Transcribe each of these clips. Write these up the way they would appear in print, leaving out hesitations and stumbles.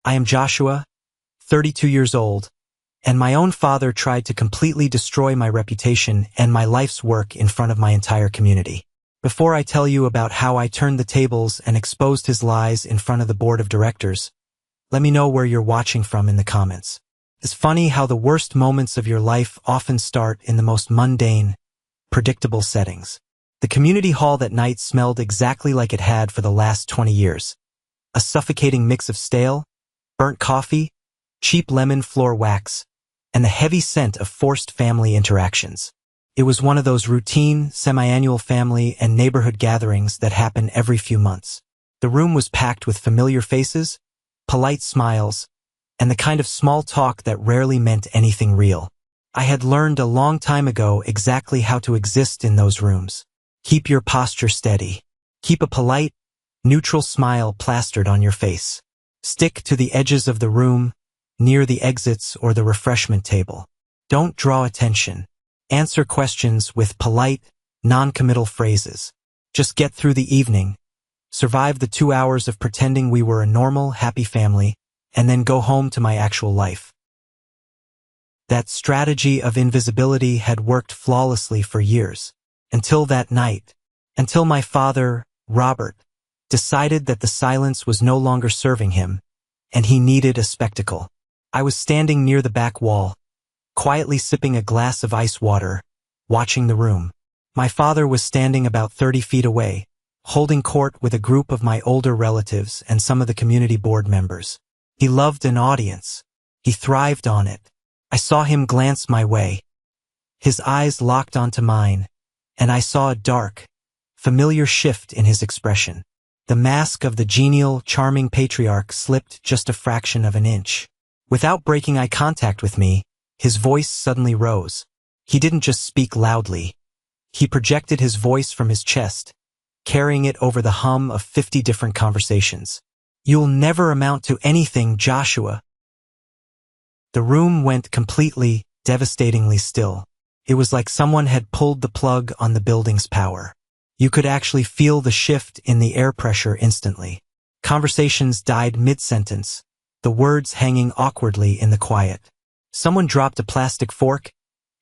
I am Joshua, 32 years old, and my own father tried to completely destroy my reputation and my life's work in front of my entire community. Before I tell you about how I turned the tables and exposed his lies in front of the board of directors, let me know where you're watching from in the comments. It's funny how the worst moments of your life often start in the most mundane, predictable settings. The community hall that night smelled exactly like it had for the last 20 years. A suffocating mix of stale, burnt coffee, cheap lemon floor wax, and the heavy scent of forced family interactions. It was one of those routine, semi-annual family and neighborhood gatherings that happen every few months. The room was packed with familiar faces, polite smiles, and the kind of small talk that rarely meant anything real. I had learned a long time ago exactly how to exist in those rooms. Keep your posture steady. Keep a polite, neutral smile plastered on your face. Stick to the edges of the room, near the exits or the refreshment table. Don't draw attention. Answer questions with polite, non-committal phrases. Just get through the evening, survive the 2 hours of pretending we were a normal, happy family, and then go home to my actual life. That strategy of invisibility had worked flawlessly for years. Until that night. Until my father, Robert, decided that the silence was no longer serving him, and he needed a spectacle. I was standing near the back wall, quietly sipping a glass of ice water, watching the room. My father was standing about 30 feet away, holding court with a group of my older relatives and some of the community board members. He loved an audience. He thrived on it. I saw him glance my way. His eyes locked onto mine, and I saw a dark, familiar shift in his expression. The mask of the genial, charming patriarch slipped just a fraction of an inch. Without breaking eye contact with me, his voice suddenly rose. He didn't just speak loudly. He projected his voice from his chest, carrying it over the hum of 50 different conversations. You'll never amount to anything, Joshua. The room went completely, devastatingly still. It was like someone had pulled the plug on the building's power. You could actually feel the shift in the air pressure instantly. Conversations died mid-sentence, the words hanging awkwardly in the quiet. Someone dropped a plastic fork,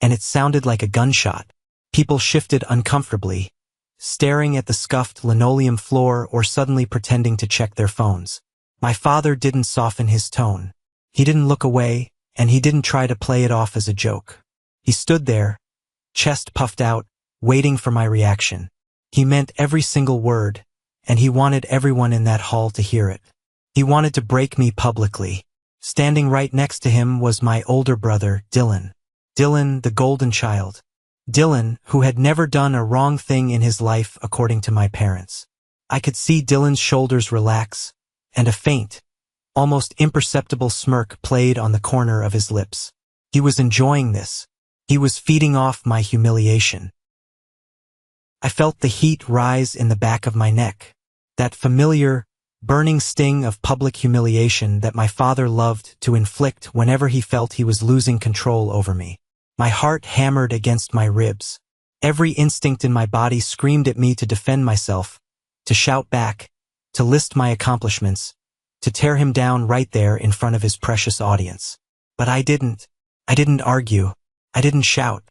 and it sounded like a gunshot. People shifted uncomfortably, staring at the scuffed linoleum floor or suddenly pretending to check their phones. My father didn't soften his tone. He didn't look away, and he didn't try to play it off as a joke. He stood there, chest puffed out, waiting for my reaction. He meant every single word, and he wanted everyone in that hall to hear it. He wanted to break me publicly. Standing right next to him was my older brother, Dylan. Dylan, the golden child. Dylan, who had never done a wrong thing in his life according to my parents. I could see Dylan's shoulders relax, and a faint, almost imperceptible smirk played on the corner of his lips. He was enjoying this. He was feeding off my humiliation. I felt the heat rise in the back of my neck. That familiar, burning sting of public humiliation that my father loved to inflict whenever he felt he was losing control over me. My heart hammered against my ribs. Every instinct in my body screamed at me to defend myself, to shout back, to list my accomplishments, to tear him down right there in front of his precious audience. But I didn't. I didn't argue. I didn't shout.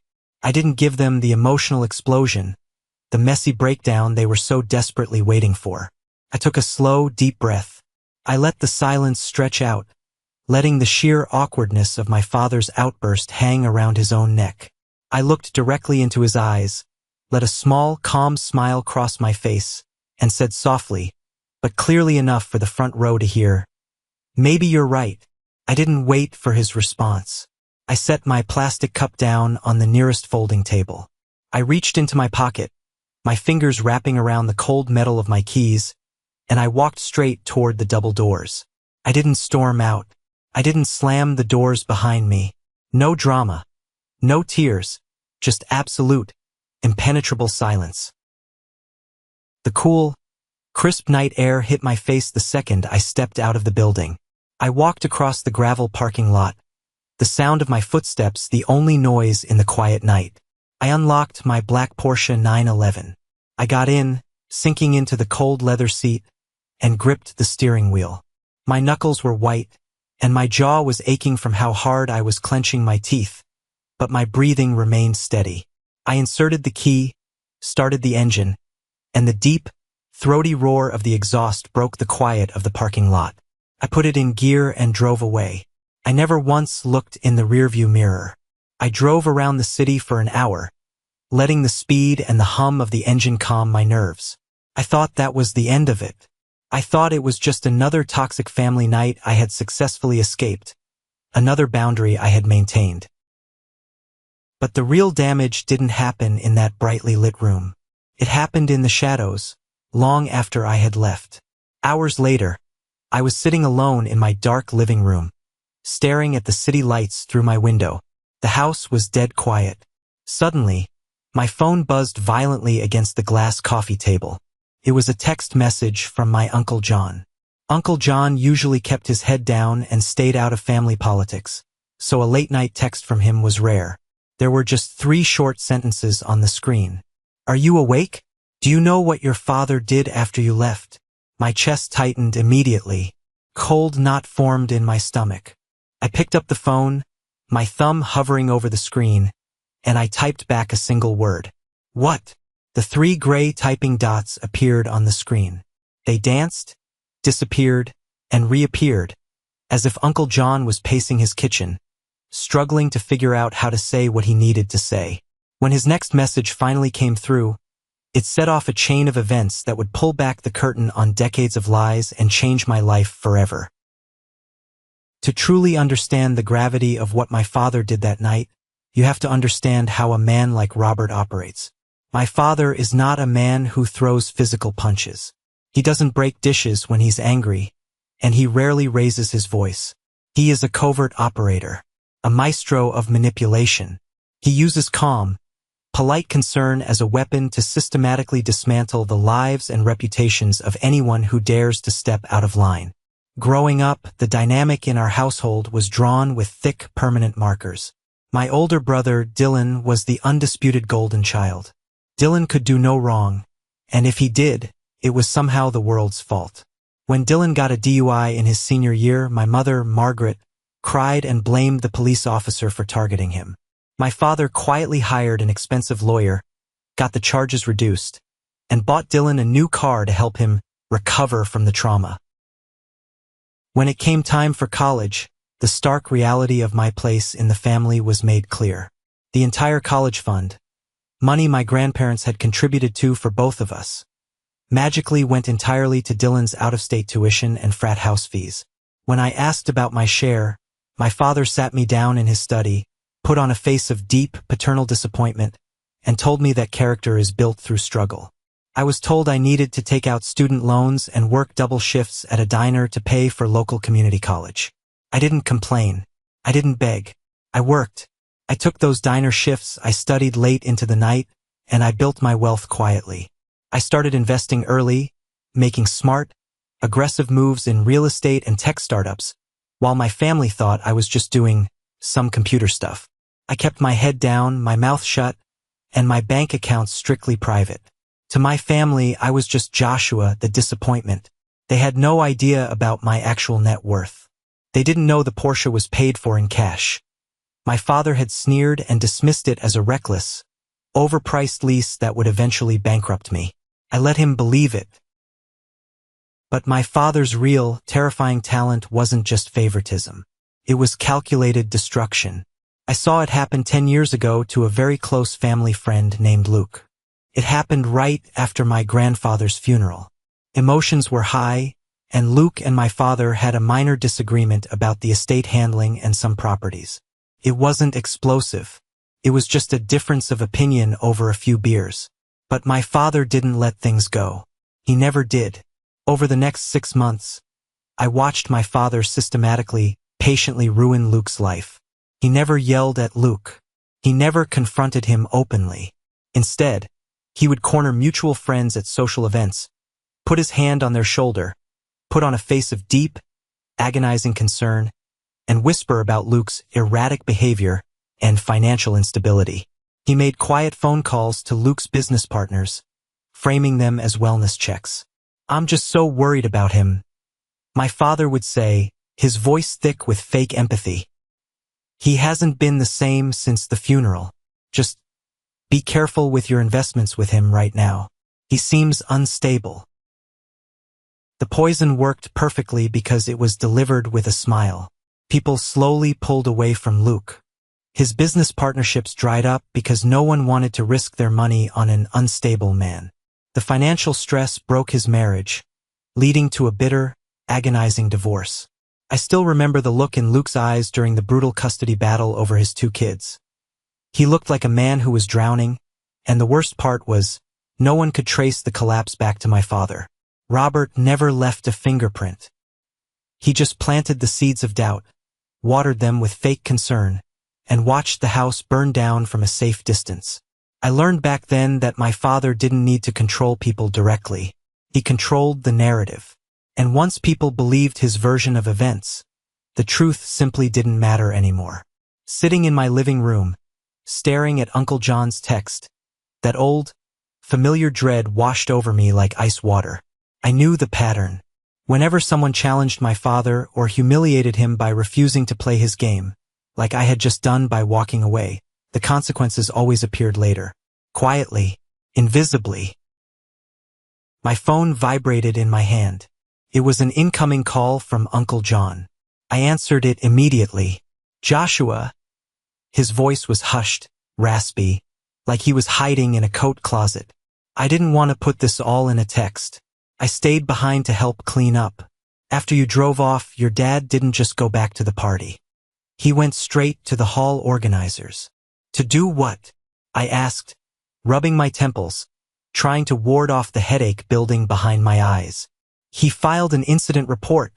I didn't give them the emotional explosion, the messy breakdown they were so desperately waiting for. I took a slow, deep breath. I let the silence stretch out, letting the sheer awkwardness of my father's outburst hang around his own neck. I looked directly into his eyes, let a small, calm smile cross my face, and said softly, but clearly enough for the front row to hear, "Maybe you're right." I didn't wait for his response. I set my plastic cup down on the nearest folding table. I reached into my pocket, my fingers wrapping around the cold metal of my keys, and I walked straight toward the double doors. I didn't storm out. I didn't slam the doors behind me. No drama. No tears. Just absolute, impenetrable silence. The cool, crisp night air hit my face the second I stepped out of the building. I walked across the gravel parking lot, the sound of my footsteps the only noise in the quiet night. I unlocked my black Porsche 911. I got in, sinking into the cold leather seat, and gripped the steering wheel. My knuckles were white, and my jaw was aching from how hard I was clenching my teeth, but my breathing remained steady. I inserted the key, started the engine, and the deep, throaty roar of the exhaust broke the quiet of the parking lot. I put it in gear and drove away. I never once looked in the rearview mirror. I drove around the city for an hour, letting the speed and the hum of the engine calm my nerves. I thought that was the end of it. I thought it was just another toxic family night I had successfully escaped, another boundary I had maintained. But the real damage didn't happen in that brightly lit room. It happened in the shadows, long after I had left. Hours later, I was sitting alone in my dark living room, staring at the city lights through my window. The house was dead quiet. Suddenly, my phone buzzed violently against the glass coffee table. It was a text message from my Uncle John. Uncle John usually kept his head down and stayed out of family politics, so a late-night text from him was rare. There were just 3 short sentences on the screen. "Are you awake? Do you know what your father did after you left?" My chest tightened immediately. Cold knot formed in my stomach. I picked up the phone, my thumb hovering over the screen, and I typed back a single word. "What?" The 3 gray typing dots appeared on the screen. They danced, disappeared, and reappeared, as if Uncle John was pacing his kitchen, struggling to figure out how to say what he needed to say. When his next message finally came through, it set off a chain of events that would pull back the curtain on decades of lies and change my life forever. To truly understand the gravity of what my father did that night, you have to understand how a man like Robert operates. My father is not a man who throws physical punches. He doesn't break dishes when he's angry, and he rarely raises his voice. He is a covert operator, a maestro of manipulation. He uses calm, polite concern as a weapon to systematically dismantle the lives and reputations of anyone who dares to step out of line. Growing up, the dynamic in our household was drawn with thick, permanent markers. My older brother, Dylan, was the undisputed golden child. Dylan could do no wrong, and if he did, it was somehow the world's fault. When Dylan got a DUI in his senior year, my mother, Margaret, cried and blamed the police officer for targeting him. My father quietly hired an expensive lawyer, got the charges reduced, and bought Dylan a new car to help him recover from the trauma. When it came time for college, the stark reality of my place in the family was made clear. The entire college fund, money my grandparents had contributed to for both of us, magically went entirely to Dylan's out-of-state tuition and frat house fees. When I asked about my share, my father sat me down in his study, put on a face of deep, paternal disappointment, and told me that character is built through struggle. I was told I needed to take out student loans and work double shifts at a diner to pay for local community college. I didn't complain. I didn't beg. I worked. I took those diner shifts, I studied late into the night, and I built my wealth quietly. I started investing early, making smart, aggressive moves in real estate and tech startups, while my family thought I was just doing some computer stuff. I kept my head down, my mouth shut, and my bank accounts strictly private. To my family, I was just Joshua, the disappointment. They had no idea about my actual net worth. They didn't know the Porsche was paid for in cash. My father had sneered and dismissed it as a reckless, overpriced lease that would eventually bankrupt me. I let him believe it. But my father's real, terrifying talent wasn't just favoritism. It was calculated destruction. I saw it happen 10 years ago to a very close family friend named Luke. It happened right after my grandfather's funeral. Emotions were high, and Luke and my father had a minor disagreement about the estate handling and some properties. It wasn't explosive. It was just a difference of opinion over a few beers. But my father didn't let things go. He never did. Over the next 6 months, I watched my father systematically, patiently ruin Luke's life. He never yelled at Luke. He never confronted him openly. Instead, he would corner mutual friends at social events, put his hand on their shoulder, put on a face of deep, agonizing concern, and whisper about Luke's erratic behavior and financial instability. He made quiet phone calls to Luke's business partners, framing them as wellness checks. "I'm just so worried about him," My father would say, his voice thick with fake empathy. He hasn't been the same since the funeral. Just be careful with your investments with him right now. He seems unstable. The poison worked perfectly because it was delivered with a smile. People slowly pulled away from Luke. His business partnerships dried up because no one wanted to risk their money on an unstable man. The financial stress broke his marriage, leading to a bitter, agonizing divorce. I still remember the look in Luke's eyes during the brutal custody battle over his 2 kids. He looked like a man who was drowning, and the worst part was, no one could trace the collapse back to my father. Robert never left a fingerprint. He just planted the seeds of doubt, watered them with fake concern, and watched the house burn down from a safe distance. I learned back then that my father didn't need to control people directly. He controlled the narrative. And once people believed his version of events, the truth simply didn't matter anymore. Sitting in my living room, staring at Uncle John's text, that old, familiar dread washed over me like ice water. I knew the pattern. Whenever someone challenged my father or humiliated him by refusing to play his game, like I had just done by walking away, the consequences always appeared later. Quietly, invisibly. My phone vibrated in my hand. It was an incoming call from Uncle John. I answered it immediately. Joshua. His voice was hushed, raspy, like he was hiding in a coat closet. I didn't want to put this all in a text. I stayed behind to help clean up. After you drove off, your dad didn't just go back to the party. He went straight to the hall organizers. To do what? I asked, rubbing my temples, trying to ward off the headache building behind my eyes. He filed an incident report,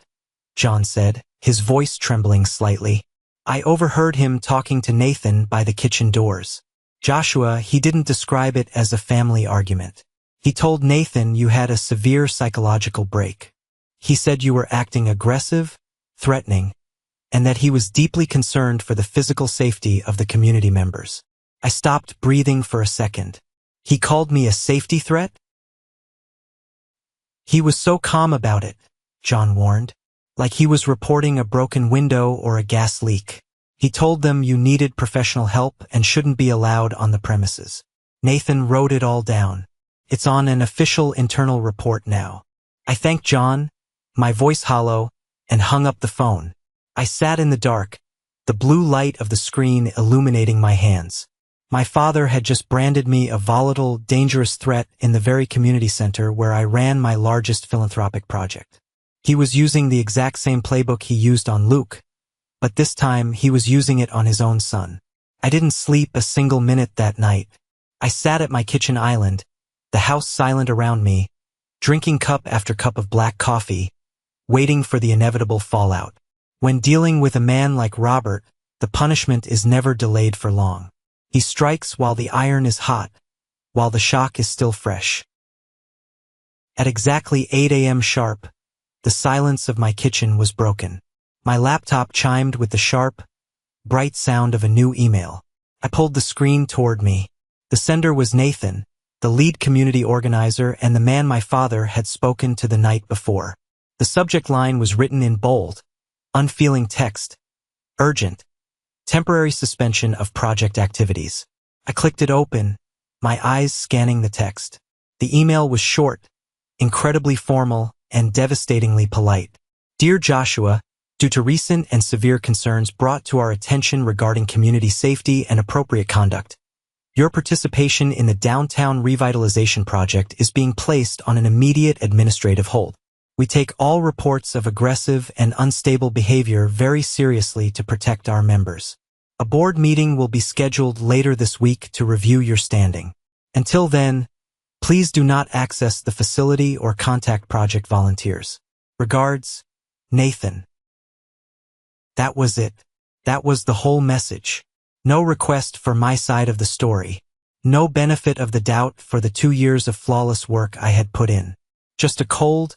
John said, his voice trembling slightly. I overheard him talking to Nathan by the kitchen doors. Joshua, he didn't describe it as a family argument. He told Nathan you had a severe psychological break. He said you were acting aggressive, threatening, and that he was deeply concerned for the physical safety of the community members. I stopped breathing for a second. He called me a safety threat? He was so calm about it, John warned, like he was reporting a broken window or a gas leak. He told them you needed professional help and shouldn't be allowed on the premises. Nathan wrote it all down. It's on an official internal report now. I thanked John, my voice hollow, and hung up the phone. I sat in the dark, the blue light of the screen illuminating my hands. My father had just branded me a volatile, dangerous threat in the very community center where I ran my largest philanthropic project. He was using the exact same playbook he used on Luke, but this time he was using it on his own son. I didn't sleep a single minute that night. I sat at my kitchen island, the house silent around me, drinking cup after cup of black coffee, waiting for the inevitable fallout. When dealing with a man like Robert, the punishment is never delayed for long. He strikes while the iron is hot, while the shock is still fresh. At exactly 8 a.m. sharp, the silence of my kitchen was broken. My laptop chimed with the sharp, bright sound of a new email. I pulled the screen toward me. The sender was Nathan, the lead community organizer and the man my father had spoken to the night before. The subject line was written in bold, unfeeling text. Urgent. Temporary suspension of project activities. I clicked it open, my eyes scanning the text. The email was short, incredibly formal, and devastatingly polite. Dear Joshua, due to recent and severe concerns brought to our attention regarding community safety and appropriate conduct, your participation in the Downtown Revitalization Project is being placed on an immediate administrative hold. We take all reports of aggressive and unstable behavior very seriously to protect our members. A board meeting will be scheduled later this week to review your standing. Until then, please do not access the facility or contact project volunteers. Regards, Nathan. That was it. That was the whole message. No request for my side of the story. No benefit of the doubt for the 2 years of flawless work I had put in. Just a cold,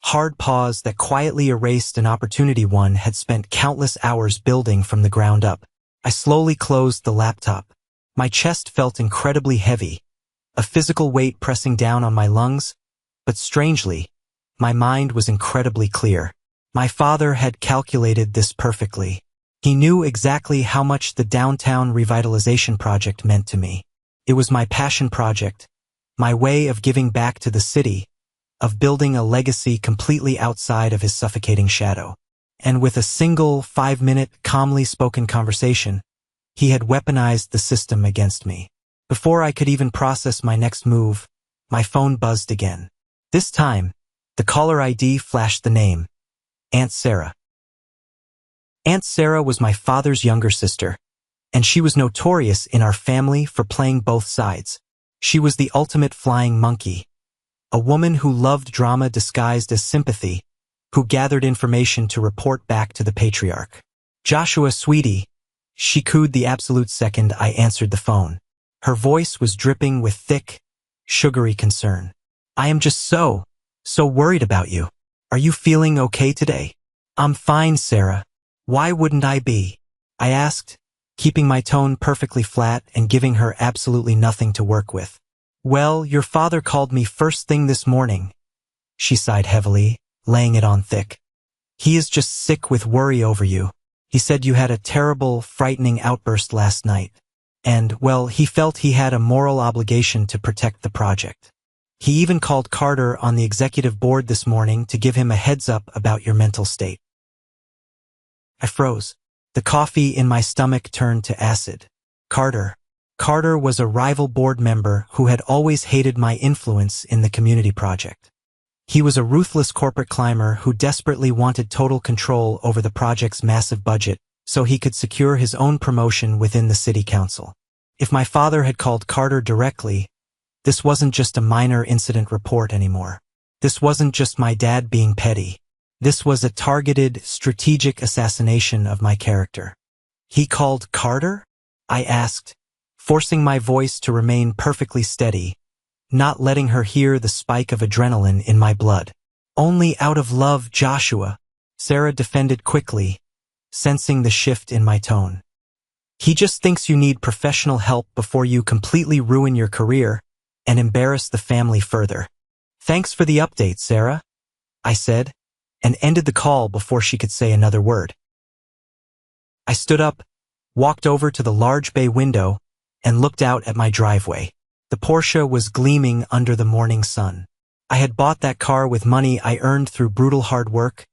hard pause that quietly erased an opportunity one had spent countless hours building from the ground up. I slowly closed the laptop. My chest felt incredibly heavy, a physical weight pressing down on my lungs, but strangely, my mind was incredibly clear. My father had calculated this perfectly. He knew exactly how much the downtown revitalization project meant to me. It was my passion project, my way of giving back to the city, of building a legacy completely outside of his suffocating shadow. And with a single 5-minute, calmly spoken conversation, he had weaponized the system against me. Before I could even process my next move, my phone buzzed again. This time, the caller ID flashed the name, Aunt Sarah. Aunt Sarah was my father's younger sister, and she was notorious in our family for playing both sides. She was the ultimate flying monkey, a woman who loved drama disguised as sympathy, who gathered information to report back to the patriarch. "Joshua, sweetie," she cooed the absolute second I answered the phone. Her voice was dripping with thick, sugary concern. "I am just so worried about you. Are you feeling okay today?" "I'm fine, Sarah. Why wouldn't I be?" I asked, keeping my tone perfectly flat and giving her absolutely nothing to work with. "Well, your father called me first thing this morning." She sighed heavily, laying it on thick. "He is just sick with worry over you. He said you had a terrible, frightening outburst last night. And, well, he felt he had a moral obligation to protect the project. He even called Carter on the executive board this morning to give him a heads up about your mental state." I froze. The coffee in my stomach turned to acid. Carter. Carter was a rival board member who had always hated my influence in the community project. He was a ruthless corporate climber who desperately wanted total control over the project's massive budget so he could secure his own promotion within the city council. If my father had called Carter directly, this wasn't just a minor incident report anymore. This wasn't just my dad being petty. This was a targeted, strategic assassination of my character. "He called Carter?" I asked, forcing my voice to remain perfectly steady, not letting her hear the spike of adrenaline in my blood. "Only out of love, Joshua," Sarah defended quickly, sensing the shift in my tone. "He just thinks you need professional help before you completely ruin your career and embarrass the family further." "Thanks for the update, Sarah," I said, and ended the call before she could say another word. I stood up, walked over to the large bay window, and looked out at my driveway. The Porsche was gleaming under the morning sun. I had bought that car with money I earned through brutal hard work,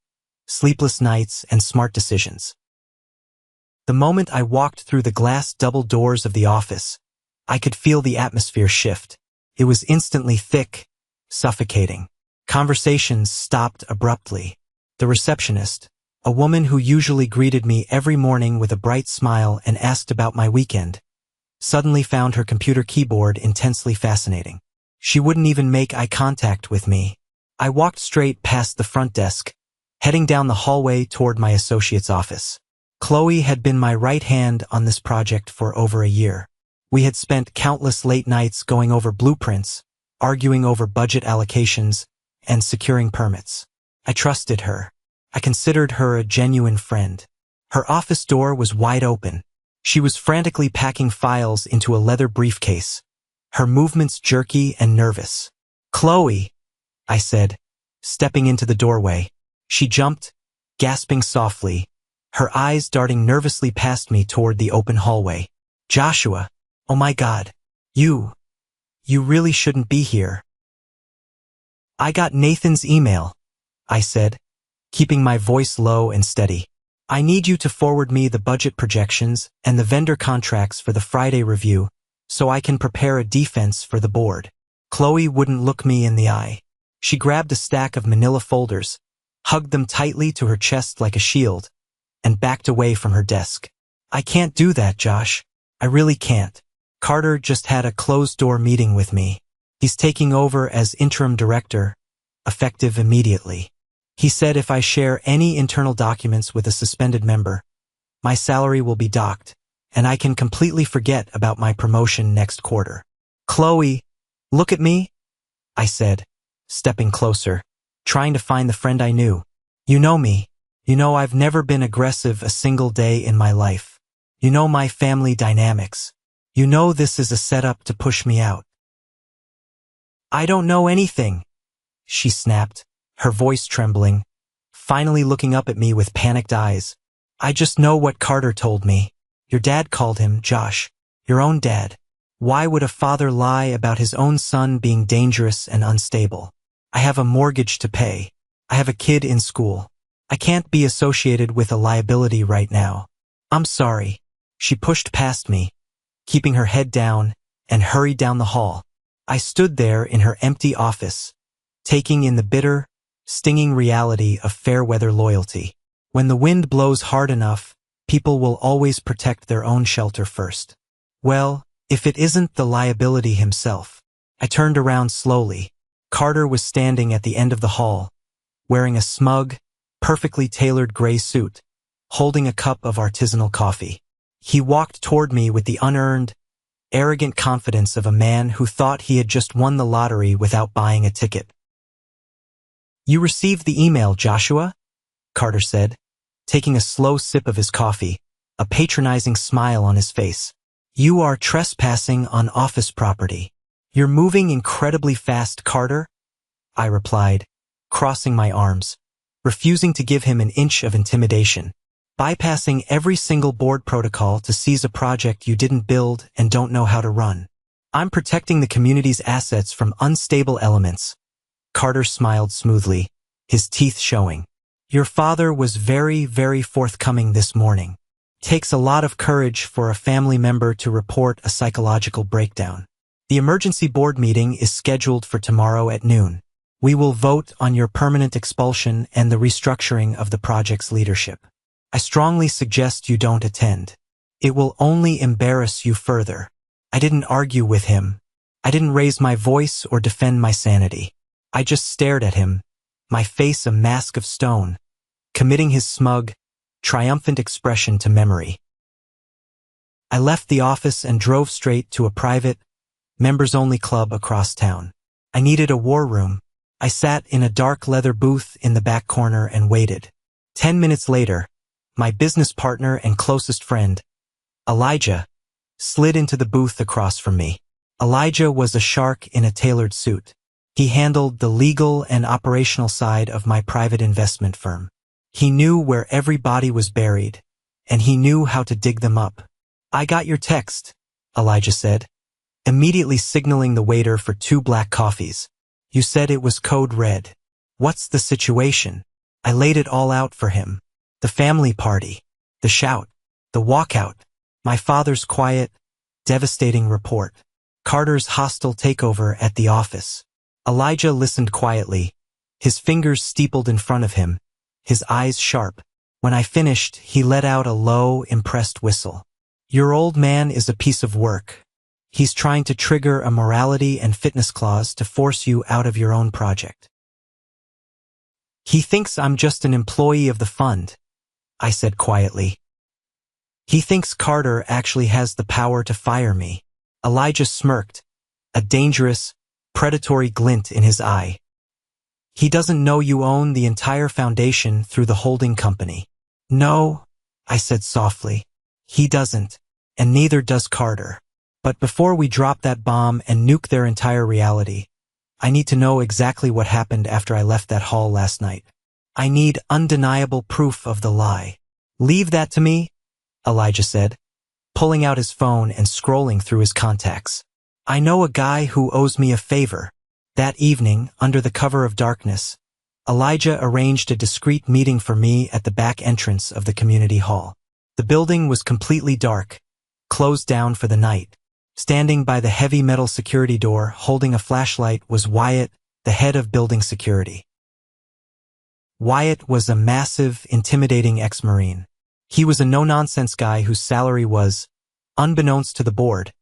sleepless nights, and smart decisions. The moment I walked through the glass double doors of the office, I could feel the atmosphere shift. It was instantly thick, suffocating. Conversations stopped abruptly. The receptionist, a woman who usually greeted me every morning with a bright smile and asked about my weekend, suddenly found her computer keyboard intensely fascinating. She wouldn't even make eye contact with me. I walked straight past the front desk, heading down the hallway toward my associate's office. Chloe had been my right hand on this project for over a year. We had spent countless late nights going over blueprints, arguing over budget allocations, and securing permits. I trusted her. I considered her a genuine friend. Her office door was wide open. She was frantically packing files into a leather briefcase, her movements jerky and nervous. "Chloe," I said, stepping into the doorway. She jumped, gasping softly, her eyes darting nervously past me toward the open hallway. "Joshua, oh my God, you really shouldn't be here." "I got Nathan's email," I said, keeping my voice low and steady. "I need you to forward me the budget projections and the vendor contracts for the Friday review so I can prepare a defense for the board." Chloe wouldn't look me in the eye. She grabbed a stack of manila folders, hugged them tightly to her chest like a shield, and backed away from her desk. "I can't do that, Josh. I really can't. Carter just had a closed-door meeting with me. He's taking over as interim director, effective immediately. He said if I share any internal documents with a suspended member, my salary will be docked, and I can completely forget about my promotion next quarter." "Chloe, look at me," I said, stepping closer, trying to find the friend I knew. "You know me. You know I've never been aggressive a single day in my life. You know my family dynamics. You know this is a setup to push me out." "I don't know anything," she snapped, her voice trembling. finally looking up at me with panicked eyes. I just know what Carter told me. Your dad called him, Josh. Your own dad. Why would a father lie about his own son being dangerous and unstable? I have a mortgage to pay. I have a kid in school. I can't be associated with a liability right now. I'm sorry. She pushed past me, keeping her head down, and hurried down the hall. I stood there in her empty office, taking in the bitter, stinging reality of fair-weather loyalty. When the wind blows hard enough, people will always protect their own shelter first. Well, if it isn't the liability himself. I turned around slowly. Carter was standing at the end of the hall, wearing a smug, perfectly tailored gray suit, holding a cup of artisanal coffee. He walked toward me with the unearned, arrogant confidence of a man who thought he had just won the lottery without buying a ticket. You received the email, Joshua? Carter said, taking a slow sip of his coffee, a patronizing smile on his face. You are trespassing on office property. You're moving incredibly fast, Carter, I replied, crossing my arms, refusing to give him an inch of intimidation, bypassing every single board protocol to seize a project you didn't build and don't know how to run. I'm protecting the community's assets from unstable elements. Carter smiled smoothly, his teeth showing. Your father was very, very forthcoming this morning. Takes a lot of courage for a family member to report a psychological breakdown. The emergency board meeting is scheduled for tomorrow at noon. We will vote on your permanent expulsion and the restructuring of the project's leadership. I strongly suggest you don't attend. It will only embarrass you further. I didn't argue with him. I didn't raise my voice or defend my sanity. I just stared at him, my face a mask of stone, committing his smug, triumphant expression to memory. I left the office and drove straight to a private, members-only club across town. I needed a war room. I sat in a dark leather booth in the back corner and waited. 10 minutes later, my business partner and closest friend, Elijah, slid into the booth across from me. Elijah was a shark in a tailored suit. He handled the legal and operational side of my private investment firm. He knew where every body was buried, and he knew how to dig them up. I got your text, Elijah said, immediately signaling the waiter for 2 black coffees. You said it was code red. What's the situation? I laid it all out for him. The family party, the shout, the walkout, my father's quiet, devastating report, Carter's hostile takeover at the office. Elijah listened quietly, his fingers steepled in front of him, his eyes sharp. When I finished, he let out a low, impressed whistle. Your old man is a piece of work. He's trying to trigger a morality and fitness clause to force you out of your own project. He thinks I'm just an employee of the fund, I said quietly. He thinks Carter actually has the power to fire me. Elijah smirked, a dangerous, predatory glint in his eye. He doesn't know you own the entire foundation through the holding company. No, I said softly. He doesn't, and neither does Carter. But before we drop that bomb and nuke their entire reality, I need to know exactly what happened after I left that hall last night. I need undeniable proof of the lie. Leave that to me, Elijah said, pulling out his phone and scrolling through his contacts. I know a guy who owes me a favor. That evening, under the cover of darkness, Elijah arranged a discreet meeting for me at the back entrance of the community hall. The building was completely dark, closed down for the night. Standing by the heavy metal security door, holding a flashlight, was Wyatt, the head of building security. Wyatt was a massive, intimidating ex-Marine. He was a no-nonsense guy whose salary was, unbeknownst to the board,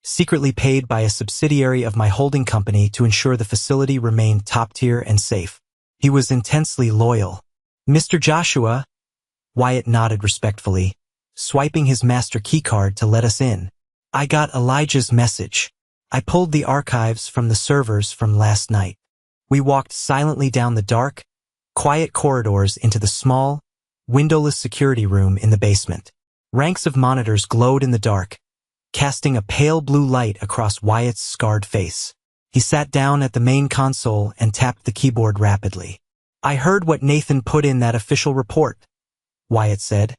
secretly paid by a subsidiary of my holding company to ensure the facility remained top-tier and safe. He was intensely loyal. Mr. Joshua, Wyatt nodded respectfully, swiping his master keycard to let us in. I got Elijah's message. I pulled the archives from the servers from last night. We walked silently down the dark, quiet corridors into the small, windowless security room in the basement. Ranks of monitors glowed in the dark, casting a pale blue light across Wyatt's scarred face. He sat down at the main console and tapped the keyboard rapidly. I heard what Nathan put in that official report, Wyatt said,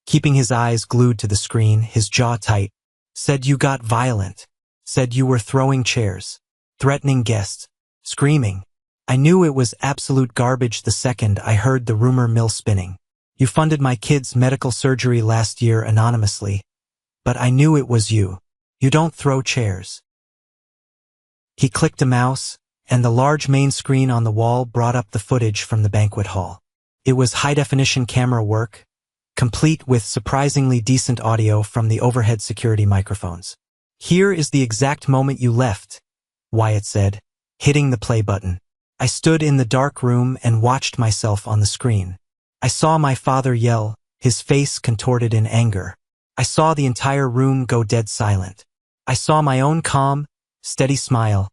keeping his eyes glued to the screen, his jaw tight. Said you got violent. Said you were throwing chairs, threatening guests, screaming. I knew it was absolute garbage the second I heard the rumor mill spinning. You funded my kid's medical surgery last year anonymously, but I knew it was you. You don't throw chairs. He clicked a mouse, and the large main screen on the wall brought up the footage from the banquet hall. It was high-definition camera work, complete with surprisingly decent audio from the overhead security microphones. Here is the exact moment you left, Wyatt said, hitting the play button. I stood in the dark room and watched myself on the screen. I saw my father yell, his face contorted in anger. I saw the entire room go dead silent. I saw my own calm, steady smile,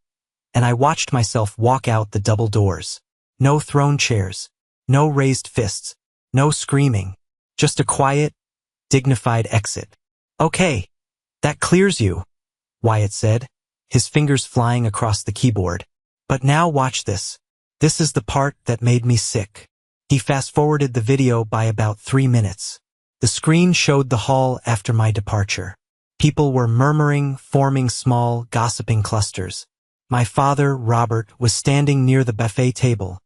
and I watched myself walk out the double doors. No thrown chairs, no raised fists, no screaming, just a quiet, dignified exit. Okay, that clears you, Wyatt said, his fingers flying across the keyboard. But now watch this. This is the part that made me sick. He fast-forwarded the video by about 3 minutes. The screen showed the hall after my departure. People were murmuring, forming small, gossiping clusters. My father, Robert, was standing near the buffet table,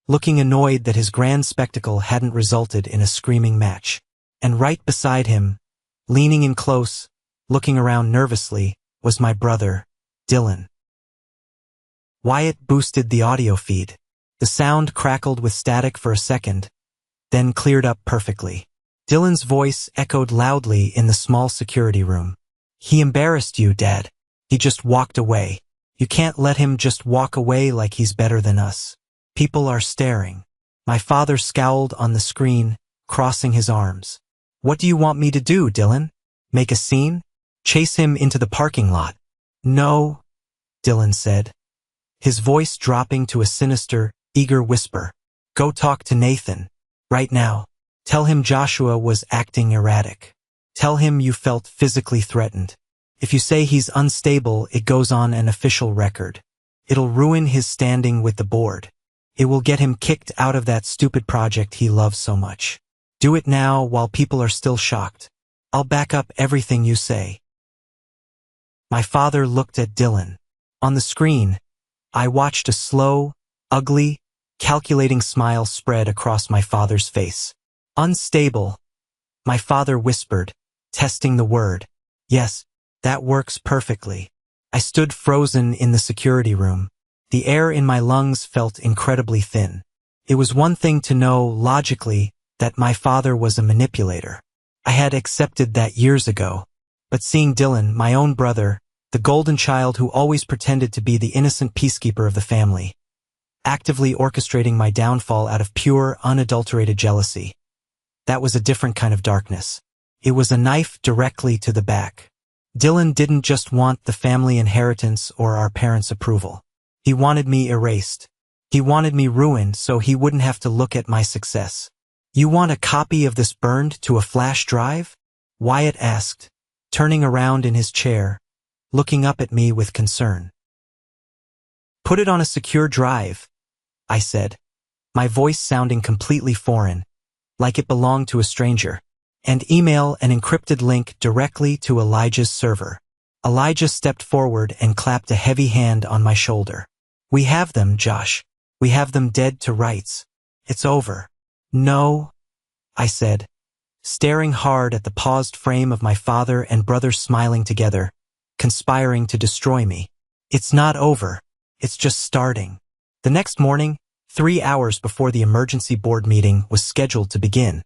looking annoyed that his grand spectacle hadn't resulted in a screaming match. And right beside him, leaning in close, looking around nervously, was my brother, Dylan. Wyatt boosted the audio feed. The sound crackled with static for a second, then cleared up perfectly. Dylan's voice echoed loudly in the small security room. He embarrassed you, Dad. He just walked away. You can't let him just walk away like he's better than us. People are staring. My father scowled on the screen, crossing his arms. What do you want me to do, Dylan? Make a scene? Chase him into the parking lot? No, Dylan said, his voice dropping to a sinister, eager whisper. Go talk to Nathan. Right now. Tell him Joshua was acting erratic. Tell him you felt physically threatened. If you say he's unstable, it goes on an official record. It'll ruin his standing with the board. It will get him kicked out of that stupid project he loves so much. Do it now while people are still shocked. I'll back up everything you say. My father looked at Dylan. On the screen, I watched a slow, ugly, calculating smile spread across my father's face. Unstable, my father whispered, testing the word. Yes, that works perfectly. I stood frozen in the security room. The air in my lungs felt incredibly thin. It was one thing to know, logically, that my father was a manipulator. I had accepted that years ago. But seeing Dylan, my own brother, the golden child who always pretended to be the innocent peacekeeper of the family, actively orchestrating my downfall out of pure, unadulterated jealousy, that was a different kind of darkness. It was a knife directly to the back. Dylan didn't just want the family inheritance or our parents' approval. He wanted me erased. He wanted me ruined so he wouldn't have to look at my success. You want a copy of this burned to a flash drive? Wyatt asked, turning around in his chair, looking up at me with concern. Put it on a secure drive, I said, my voice sounding completely foreign, like it belonged to a stranger, and email an encrypted link directly to Elijah's server. Elijah stepped forward and clapped a heavy hand on my shoulder. We have them, Josh. We have them dead to rights. It's over. No, I said, staring hard at the paused frame of my father and brother smiling together, conspiring to destroy me. It's not over. It's just starting. The next morning, 3 hours before the emergency board meeting was scheduled to begin,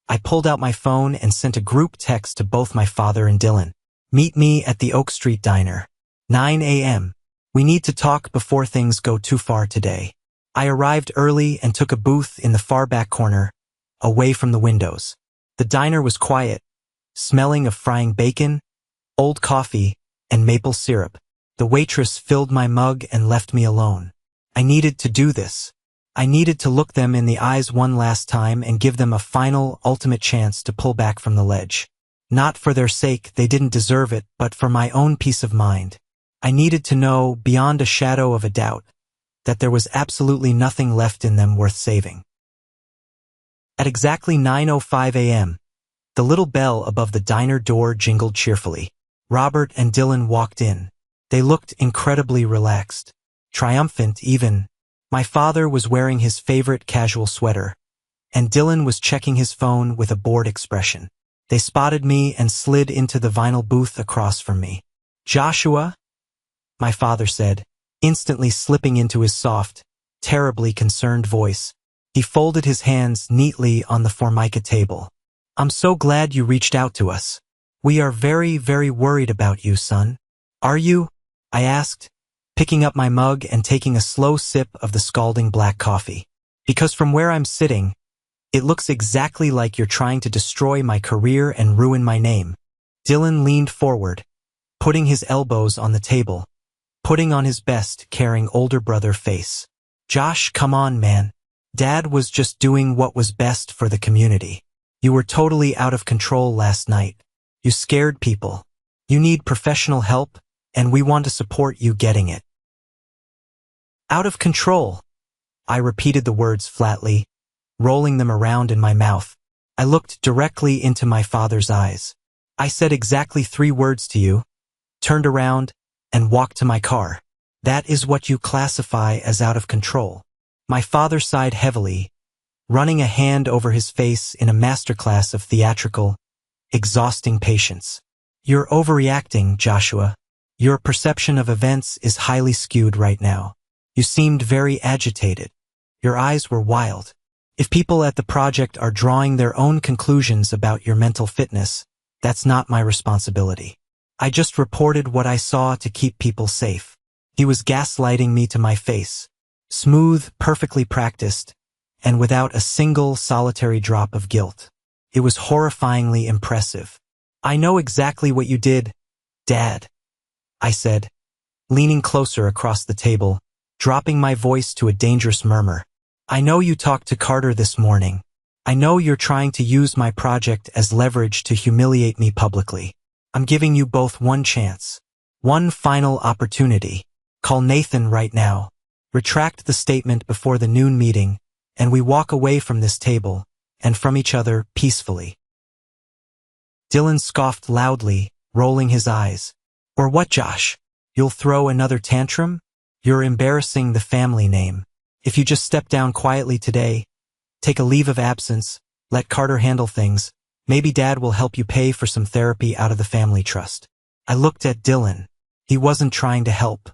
I pulled out my phone and sent a group text to both my father and Dylan. Meet me at the Oak Street Diner. 9 a.m. We need to talk before things go too far today. I arrived early and took a booth in the far back corner, away from the windows. The diner was quiet, smelling of frying bacon, old coffee, and maple syrup. The waitress filled my mug and left me alone. I needed to do this. I needed to look them in the eyes one last time and give them a final, ultimate chance to pull back from the ledge. Not for their sake, they didn't deserve it, but for my own peace of mind. I needed to know, beyond a shadow of a doubt, that there was absolutely nothing left in them worth saving. At exactly 9:05 a.m., the little bell above the diner door jingled cheerfully. Robert and Dylan walked in. They looked incredibly relaxed, triumphant even. My father was wearing his favorite casual sweater, and Dylan was checking his phone with a bored expression. They spotted me and slid into the vinyl booth across from me. "Joshua?" my father said, instantly slipping into his soft, terribly concerned voice. He folded his hands neatly on the Formica table. "I'm so glad you reached out to us. We are very, very worried about you, son." "Are you?" I asked, picking up my mug and taking a slow sip of the scalding black coffee. "Because from where I'm sitting, it looks exactly like you're trying to destroy my career and ruin my name." Dylan leaned forward, putting his elbows on the table, putting on his best, caring older brother face. "Josh, come on, man. Dad was just doing what was best for the community. You were totally out of control last night. You scared people. You need professional help, and we want to support you getting it." "Out of control." I repeated the words flatly, rolling them around in my mouth. I looked directly into my father's eyes. "I said exactly 3 words to you, turned around, and walked to my car. That is what you classify as out of control." My father sighed heavily, running a hand over his face in a masterclass of theatrical, exhausting patience. "You're overreacting, Joshua. Your perception of events is highly skewed right now. You seemed very agitated. Your eyes were wild. If people at the project are drawing their own conclusions about your mental fitness, that's not my responsibility. I just reported what I saw to keep people safe." He was gaslighting me to my face. Smooth, perfectly practiced, and without a single solitary drop of guilt. It was horrifyingly impressive. "I know exactly what you did, Dad," I said, leaning closer across the table, dropping my voice to a dangerous murmur. "I know you talked to Carter this morning. I know you're trying to use my project as leverage to humiliate me publicly. I'm giving you both one chance. One final opportunity. Call Nathan right now. Retract the statement before the noon meeting, and we walk away from this table, and from each other peacefully." Dylan scoffed loudly, rolling his eyes. "Or what, Josh? You'll throw another tantrum? You're embarrassing the family name. If you just step down quietly today, take a leave of absence, let Carter handle things, maybe Dad will help you pay for some therapy out of the family trust." I looked at Dylan. He wasn't trying to help.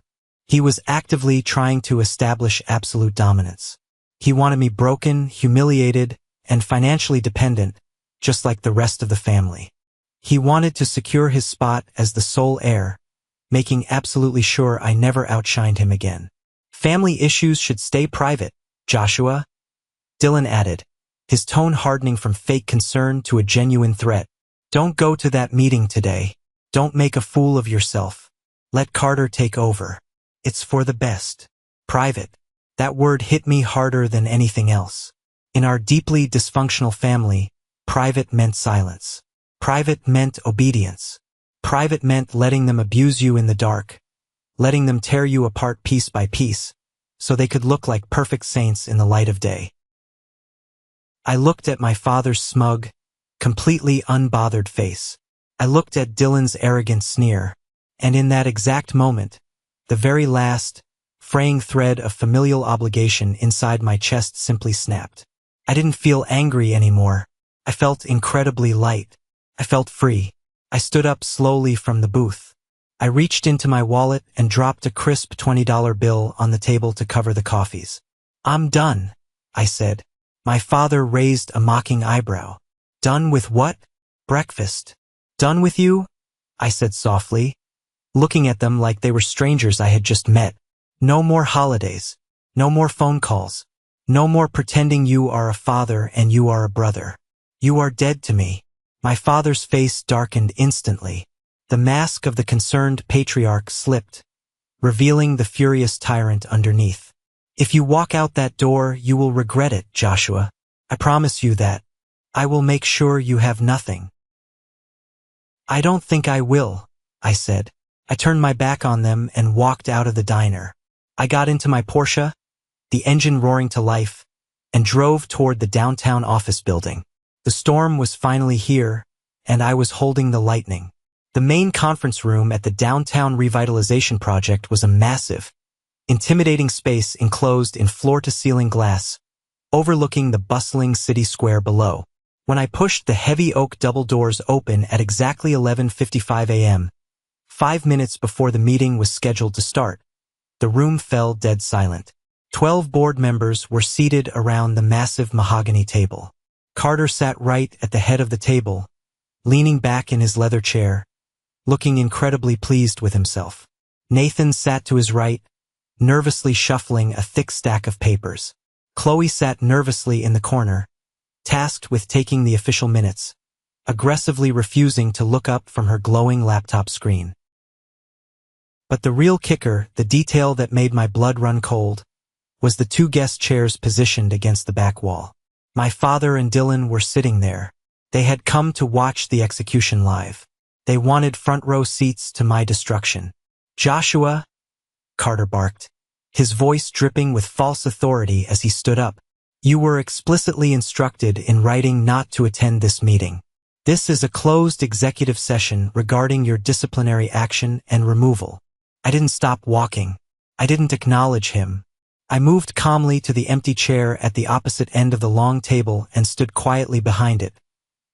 He was actively trying to establish absolute dominance. He wanted me broken, humiliated, and financially dependent, just like the rest of the family. He wanted to secure his spot as the sole heir, making absolutely sure I never outshined him again. "Family issues should stay private, Joshua," Dylan added, his tone hardening from fake concern to a genuine threat. "Don't go to that meeting today. Don't make a fool of yourself. Let Carter take over. It's for the best. Private." That word hit me harder than anything else. In our deeply dysfunctional family, private meant silence. Private meant obedience. Private meant letting them abuse you in the dark, letting them tear you apart piece by piece, so they could look like perfect saints in the light of day. I looked at my father's smug, completely unbothered face. I looked at Dylan's arrogant sneer, and in that exact moment, the very last, fraying thread of familial obligation inside my chest simply snapped. I didn't feel angry anymore. I felt incredibly light. I felt free. I stood up slowly from the booth. I reached into my wallet and dropped a crisp $20 bill on the table to cover the coffees. "I'm done," I said. My father raised a mocking eyebrow. "Done with what?" "Breakfast." "Done with you?" I said softly, looking at them like they were strangers I had just met. "No more holidays. No more phone calls. No more pretending you are a father and you are a brother. You are dead to me." My father's face darkened instantly. The mask of the concerned patriarch slipped, revealing the furious tyrant underneath. "If you walk out that door, you will regret it, Joshua. I promise you that. I will make sure you have nothing." "I don't think I will," I said. I turned my back on them and walked out of the diner. I got into my Porsche, the engine roaring to life, and drove toward the downtown office building. The storm was finally here, and I was holding the lightning. The main conference room at the downtown revitalization project was a massive, intimidating space enclosed in floor-to-ceiling glass, overlooking the bustling city square below. When I pushed the heavy oak double doors open at exactly 11:55 a.m., 5 minutes before the meeting was scheduled to start, the room fell dead silent. 12 board members were seated around the massive mahogany table. Carter sat right at the head of the table, leaning back in his leather chair, looking incredibly pleased with himself. Nathan sat to his right, nervously shuffling a thick stack of papers. Chloe sat nervously in the corner, tasked with taking the official minutes, aggressively refusing to look up from her glowing laptop screen. But the real kicker, the detail that made my blood run cold, was the 2 guest chairs positioned against the back wall. My father and Dylan were sitting there. They had come to watch the execution live. They wanted front row seats to my destruction. "Joshua," Carter barked, his voice dripping with false authority as he stood up, "you were explicitly instructed in writing not to attend this meeting. This is a closed executive session regarding your disciplinary action and removal." I didn't stop walking. I didn't acknowledge him. I moved calmly to the empty chair at the opposite end of the long table and stood quietly behind it,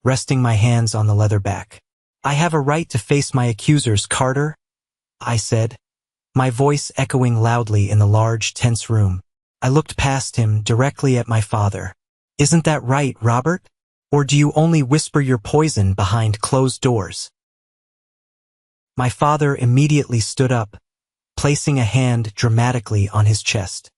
resting my hands on the leather back. "I have a right to face my accusers, Carter," I said, my voice echoing loudly in the large, tense room. I looked past him directly at my father. "Isn't that right, Robert? Or do you only whisper your poison behind closed doors?" My father immediately stood up, placing a hand dramatically on his chest.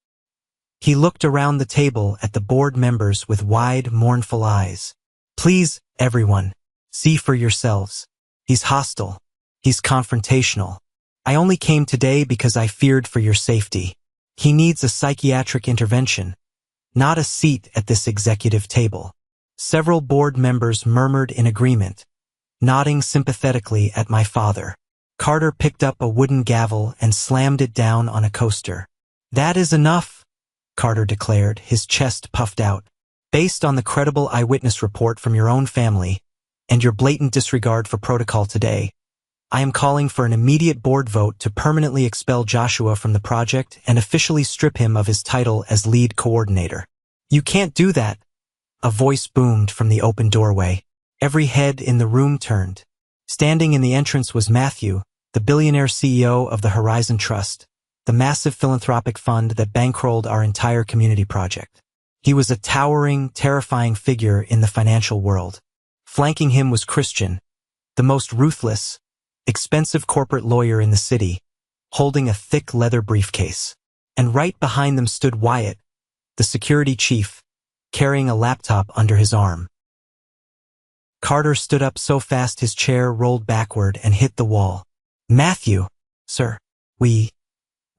He looked around the table at the board members with wide, mournful eyes. "Please, everyone, see for yourselves. He's hostile. He's confrontational. I only came today because I feared for your safety. He needs a psychiatric intervention, not a seat at this executive table." Several board members murmured in agreement, nodding sympathetically at my father. Carter picked up a wooden gavel and slammed it down on a coaster. "That is enough," Carter declared, his chest puffed out. "Based on the credible eyewitness report from your own family and your blatant disregard for protocol today, I am calling for an immediate board vote to permanently expel Joshua from the project and officially strip him of his title as lead coordinator." "You can't do that," a voice boomed from the open doorway. Every head in the room turned. Standing in the entrance was Matthew, the billionaire CEO of the Horizon Trust, the massive philanthropic fund that bankrolled our entire community project. He was a towering, terrifying figure in the financial world. Flanking him was Christian, the most ruthless, expensive corporate lawyer in the city, holding a thick leather briefcase. And right behind them stood Wyatt, the security chief, carrying a laptop under his arm. Carter stood up so fast his chair rolled backward and hit the wall. "Matthew, sir, we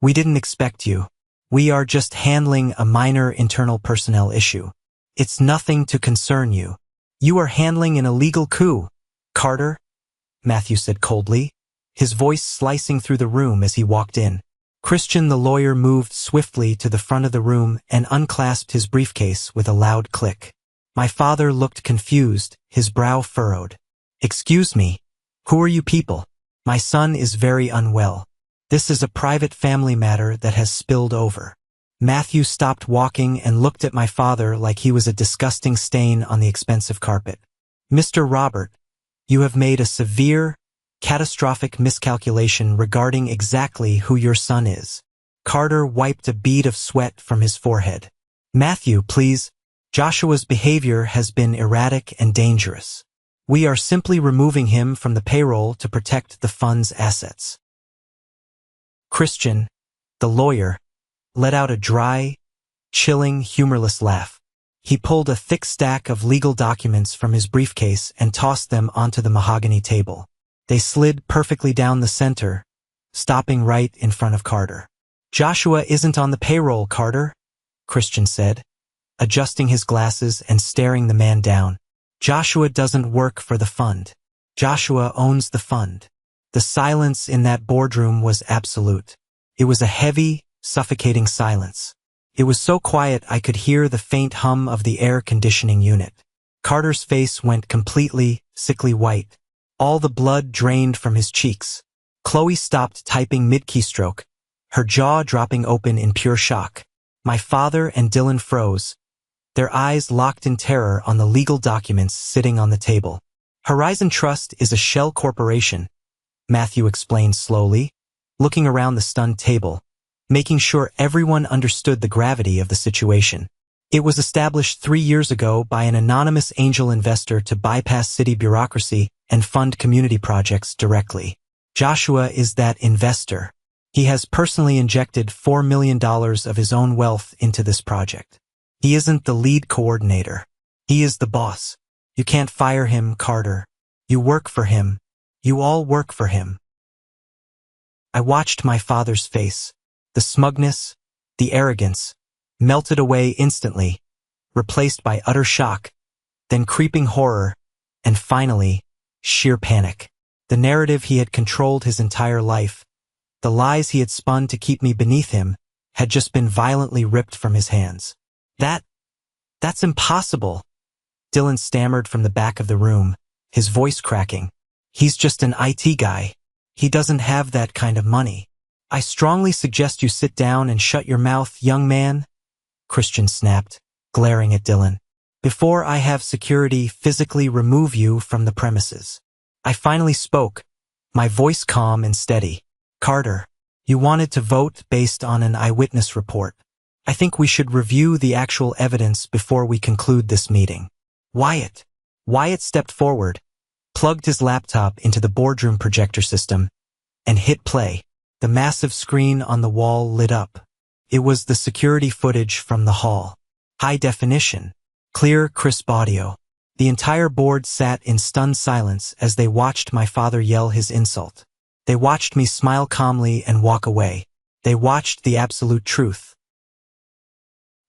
didn't expect you. We are just handling a minor internal personnel issue. It's nothing to concern you. You are handling an illegal coup, Carter," Matthew said coldly, his voice slicing through the room as he walked in. Christian the lawyer moved swiftly to the front of the room and unclasped his briefcase with a loud click. My father looked confused, his brow furrowed. "Excuse me, who are you people? My son is very unwell. This is a private family matter that has spilled over." Matthew stopped walking and looked at my father like he was a disgusting stain on the expensive carpet. "Mr. Robert, you have made a severe, catastrophic miscalculation regarding exactly who your son is." Carter wiped a bead of sweat from his forehead. "Matthew, please. Joshua's behavior has been erratic and dangerous. We are simply removing him from the payroll to protect the fund's assets." Christian, the lawyer, let out a dry, chilling, humorless laugh. He pulled a thick stack of legal documents from his briefcase and tossed them onto the mahogany table. They slid perfectly down the center, stopping right in front of Carter. "Joshua isn't on the payroll, Carter," Christian said, adjusting his glasses and staring the man down. "Joshua doesn't work for the fund. Joshua owns the fund." The silence in that boardroom was absolute. It was a heavy, suffocating silence. It was so quiet I could hear the faint hum of the air conditioning unit. Carter's face went completely, sickly white. All the blood drained from his cheeks. Chloe stopped typing mid-keystroke, her jaw dropping open in pure shock. My father and Dylan froze, their eyes locked in terror on the legal documents sitting on the table. Horizon Trust is a shell corporation, Matthew explained slowly, looking around the stunned table, making sure everyone understood the gravity of the situation. It was established 3 years ago by an anonymous angel investor to bypass city bureaucracy and fund community projects directly. Joshua is that investor. He has personally injected $4 million of his own wealth into this project. He isn't the lead coordinator. He is the boss. You can't fire him, Carter. You work for him. You all work for him. I watched my father's face. The smugness, the arrogance, melted away instantly, replaced by utter shock, then creeping horror, and finally, sheer panic. The narrative he had controlled his entire life, the lies he had spun to keep me beneath him, had just been violently ripped from his hands. That's impossible, Dylan stammered from the back of the room, his voice cracking. He's just an IT guy. He doesn't have that kind of money. I strongly suggest you sit down and shut your mouth, young man, Christian snapped, glaring at Dylan, before I have security physically remove you from the premises. I finally spoke, my voice calm and steady. Carter, you wanted to vote based on an eyewitness report. I think we should review the actual evidence before we conclude this meeting. Wyatt stepped forward, plugged his laptop into the boardroom projector system, and hit play. The massive screen on the wall lit up. It was the security footage from the hall. High definition, clear, crisp audio. The entire board sat in stunned silence as they watched my father yell his insult. They watched me smile calmly and walk away. They watched the absolute truth.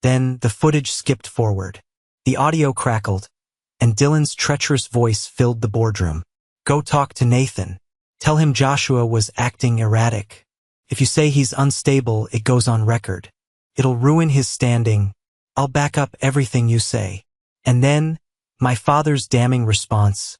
Then the footage skipped forward. The audio crackled, and Dylan's treacherous voice filled the boardroom. Go talk to Nathan. Tell him Joshua was acting erratic. If you say he's unstable, it goes on record. It'll ruin his standing. I'll back up everything you say. And then, my father's damning response.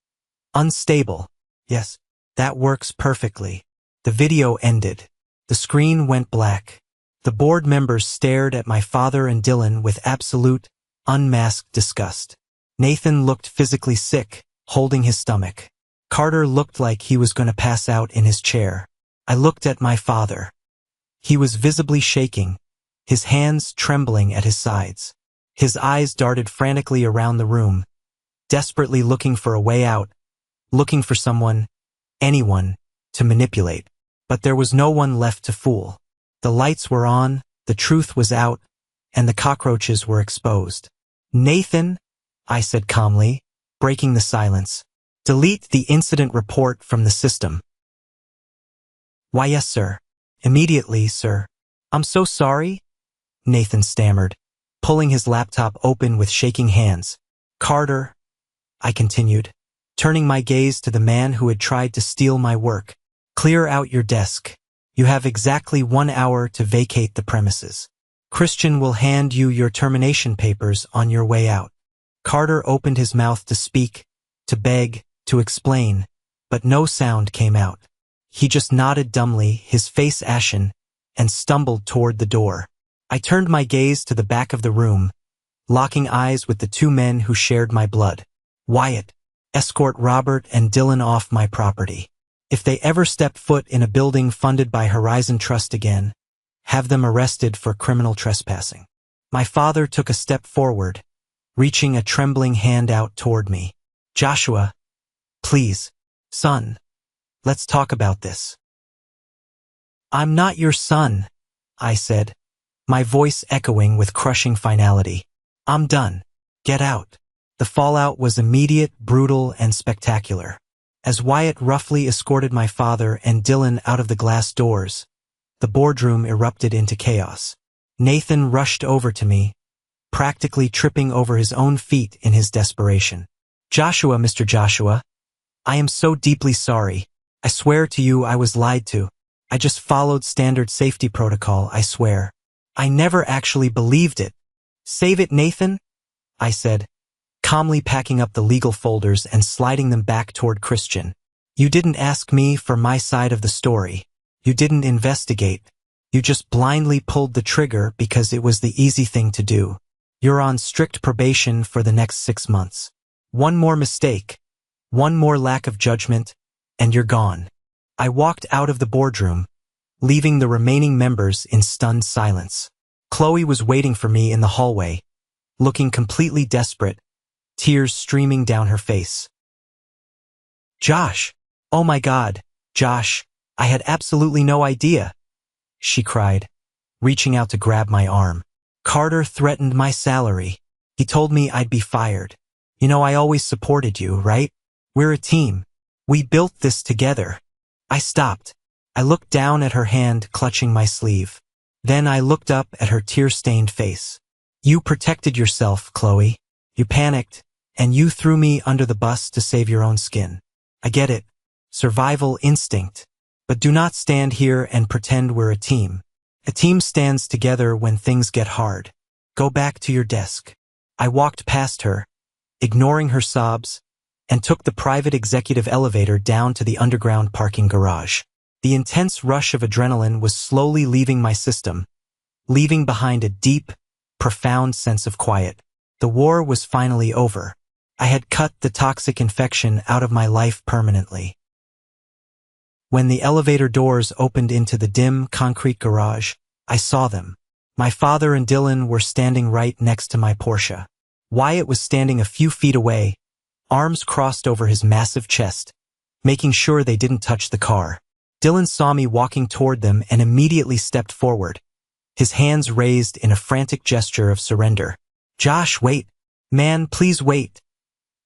Unstable. Yes, that works perfectly. The video ended. The screen went black. The board members stared at my father and Dylan with absolute, unmasked disgust. Nathan looked physically sick, holding his stomach. Carter looked like he was going to pass out in his chair. I looked at my father. He was visibly shaking, his hands trembling at his sides. His eyes darted frantically around the room, desperately looking for a way out, looking for someone, anyone, to manipulate. But there was no one left to fool. The lights were on, the truth was out, and the cockroaches were exposed. Nathan, I said calmly, breaking the silence. Delete the incident report from the system. Why, yes, sir. Immediately, sir. I'm so sorry, Nathan stammered, pulling his laptop open with shaking hands. Carter, I continued, turning my gaze to the man who had tried to steal my work. Clear out your desk. You have exactly 1 hour to vacate the premises. Christian will hand you your termination papers on your way out. Carter opened his mouth to speak, to beg, to explain, but no sound came out. He just nodded dumbly, his face ashen, and stumbled toward the door. I turned my gaze to the back of the room, locking eyes with the two men who shared my blood. Wyatt, escort Robert and Dylan off my property. If they ever step foot in a building funded by Horizon Trust again, have them arrested for criminal trespassing. My father took a step forward, reaching a trembling hand out toward me. Joshua, please, son, let's talk about this. I'm not your son, I said, my voice echoing with crushing finality. I'm done. Get out. The fallout was immediate, brutal, and spectacular. As Wyatt roughly escorted my father and Dylan out of the glass doors, the boardroom erupted into chaos. Nathan rushed over to me, practically tripping over his own feet in his desperation. Joshua, Mr. Joshua, I am so deeply sorry. I swear to you I was lied to. I just followed standard safety protocol, I swear. I never actually believed it. Save it, Nathan? I said, calmly packing up the legal folders and sliding them back toward Christian. You didn't ask me for my side of the story. You didn't investigate. You just blindly pulled the trigger because it was the easy thing to do. You're on strict probation for the next 6 months. One more mistake, one more lack of judgment, and you're gone. I walked out of the boardroom, leaving the remaining members in stunned silence. Chloe was waiting for me in the hallway, looking completely desperate, tears streaming down her face. Josh! Oh my God, Josh, I had absolutely no idea, she cried, reaching out to grab my arm. Carter threatened my salary. He told me I'd be fired. You know, I always supported you, right? We're a team. We built this together. I stopped. I looked down at her hand clutching my sleeve. Then I looked up at her tear-stained face. You protected yourself, Chloe. You panicked, and you threw me under the bus to save your own skin. I get it. Survival instinct. But do not stand here and pretend we're a team. A team stands together when things get hard. Go back to your desk. I walked past her, ignoring her sobs, and took the private executive elevator down to the underground parking garage. The intense rush of adrenaline was slowly leaving my system, leaving behind a deep, profound sense of quiet. The war was finally over. I had cut the toxic infection out of my life permanently. When the elevator doors opened into the dim, concrete garage, I saw them. My father and Dylan were standing right next to my Porsche. Wyatt was standing a few feet away, arms crossed over his massive chest, making sure they didn't touch the car. Dylan saw me walking toward them and immediately stepped forward, his hands raised in a frantic gesture of surrender. Josh, wait. Man, please wait.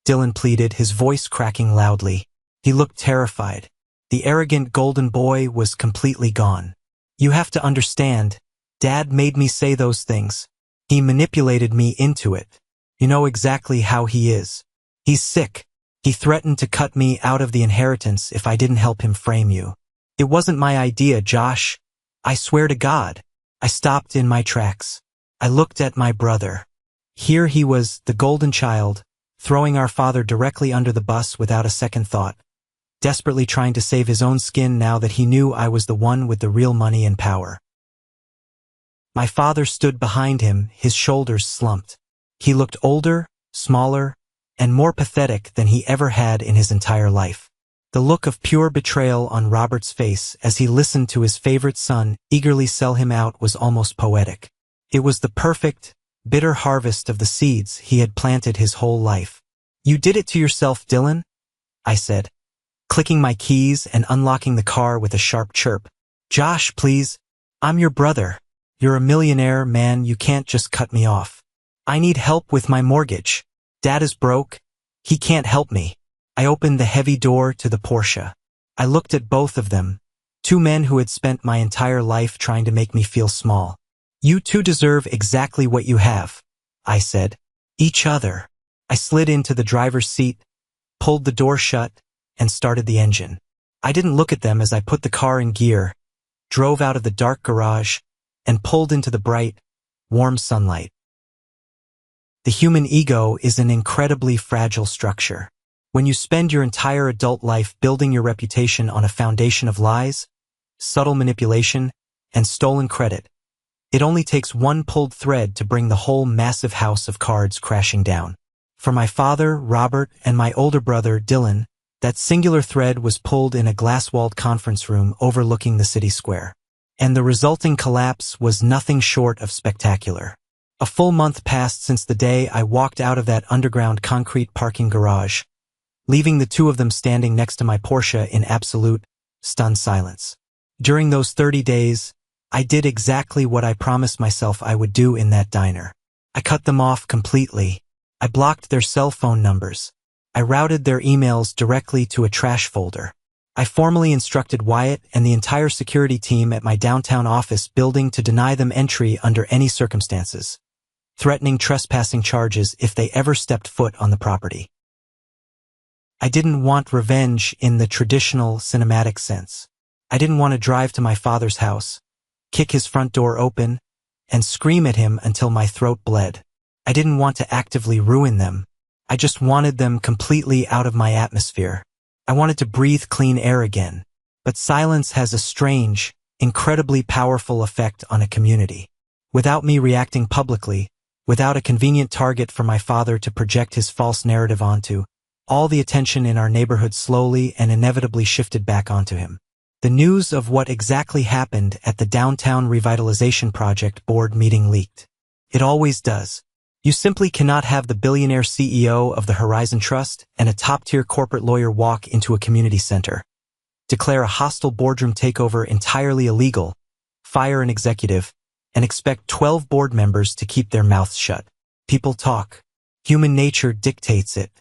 Dylan pleaded, his voice cracking loudly. He looked terrified. The arrogant golden boy was completely gone. You have to understand, Dad made me say those things. He manipulated me into it. You know exactly how he is. He's sick. He threatened to cut me out of the inheritance if I didn't help him frame you. It wasn't my idea, Josh. I swear to God. I stopped in my tracks. I looked at my brother. Here he was, the golden child, throwing our father directly under the bus without a second thought, desperately trying to save his own skin now that he knew I was the one with the real money and power. My father stood behind him, his shoulders slumped. He looked older, smaller, and more pathetic than he ever had in his entire life. The look of pure betrayal on Robert's face as he listened to his favorite son eagerly sell him out was almost poetic. It was the perfect, bitter harvest of the seeds he had planted his whole life. You did it to yourself, Dylan, I said, clicking my keys and unlocking the car with a sharp chirp. Josh, please. I'm your brother. You're a millionaire, man. You can't just cut me off. I need help with my mortgage. Dad is broke. He can't help me. I opened the heavy door to the Porsche. I looked at both of them, two men who had spent my entire life trying to make me feel small. You two deserve exactly what you have, I said. Each other. I slid into the driver's seat, pulled the door shut, and started the engine. I didn't look at them as I put the car in gear, drove out of the dark garage, and pulled into the bright, warm sunlight. The human ego is an incredibly fragile structure. When you spend your entire adult life building your reputation on a foundation of lies, subtle manipulation, and stolen credit, it only takes one pulled thread to bring the whole massive house of cards crashing down. For my father, Robert, and my older brother, Dylan, that singular thread was pulled in a glass-walled conference room overlooking the city square. And the resulting collapse was nothing short of spectacular. A full month passed since the day I walked out of that underground concrete parking garage, leaving the two of them standing next to my Porsche in absolute, stunned silence. During those 30 days, I did exactly what I promised myself I would do in that diner. I cut them off completely. I blocked their cell phone numbers. I routed their emails directly to a trash folder. I formally instructed Wyatt and the entire security team at my downtown office building to deny them entry under any circumstances, threatening trespassing charges if they ever stepped foot on the property. I didn't want revenge in the traditional cinematic sense. I didn't want to drive to my father's house, kick his front door open, and scream at him until my throat bled. I didn't want to actively ruin them. I just wanted them completely out of my atmosphere. I wanted to breathe clean air again. But silence has a strange, incredibly powerful effect on a community. Without me reacting publicly, without a convenient target for my father to project his false narrative onto, all the attention in our neighborhood slowly and inevitably shifted back onto him. The news of what exactly happened at the Downtown Revitalization Project board meeting leaked. It always does. You simply cannot have the billionaire CEO of the Horizon Trust and a top-tier corporate lawyer walk into a community center, declare a hostile boardroom takeover entirely illegal, fire an executive, and expect 12 board members to keep their mouths shut. People talk. Human nature dictates it.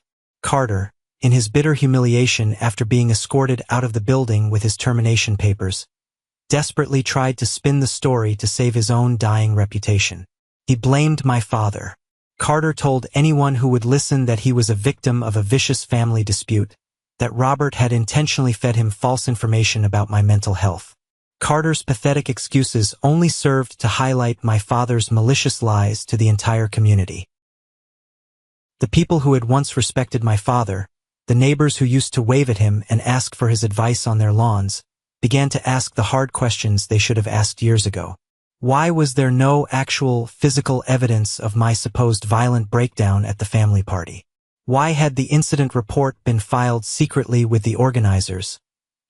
Carter, in his bitter humiliation after being escorted out of the building with his termination papers, desperately tried to spin the story to save his own dying reputation. He blamed my father. Carter told anyone who would listen that he was a victim of a vicious family dispute, that Robert had intentionally fed him false information about my mental health. Carter's pathetic excuses only served to highlight my father's malicious lies to the entire community. The people who had once respected my father, the neighbors who used to wave at him and ask for his advice on their lawns, began to ask the hard questions they should have asked years ago. Why was there no actual physical evidence of my supposed violent breakdown at the family party? Why had the incident report been filed secretly with the organizers,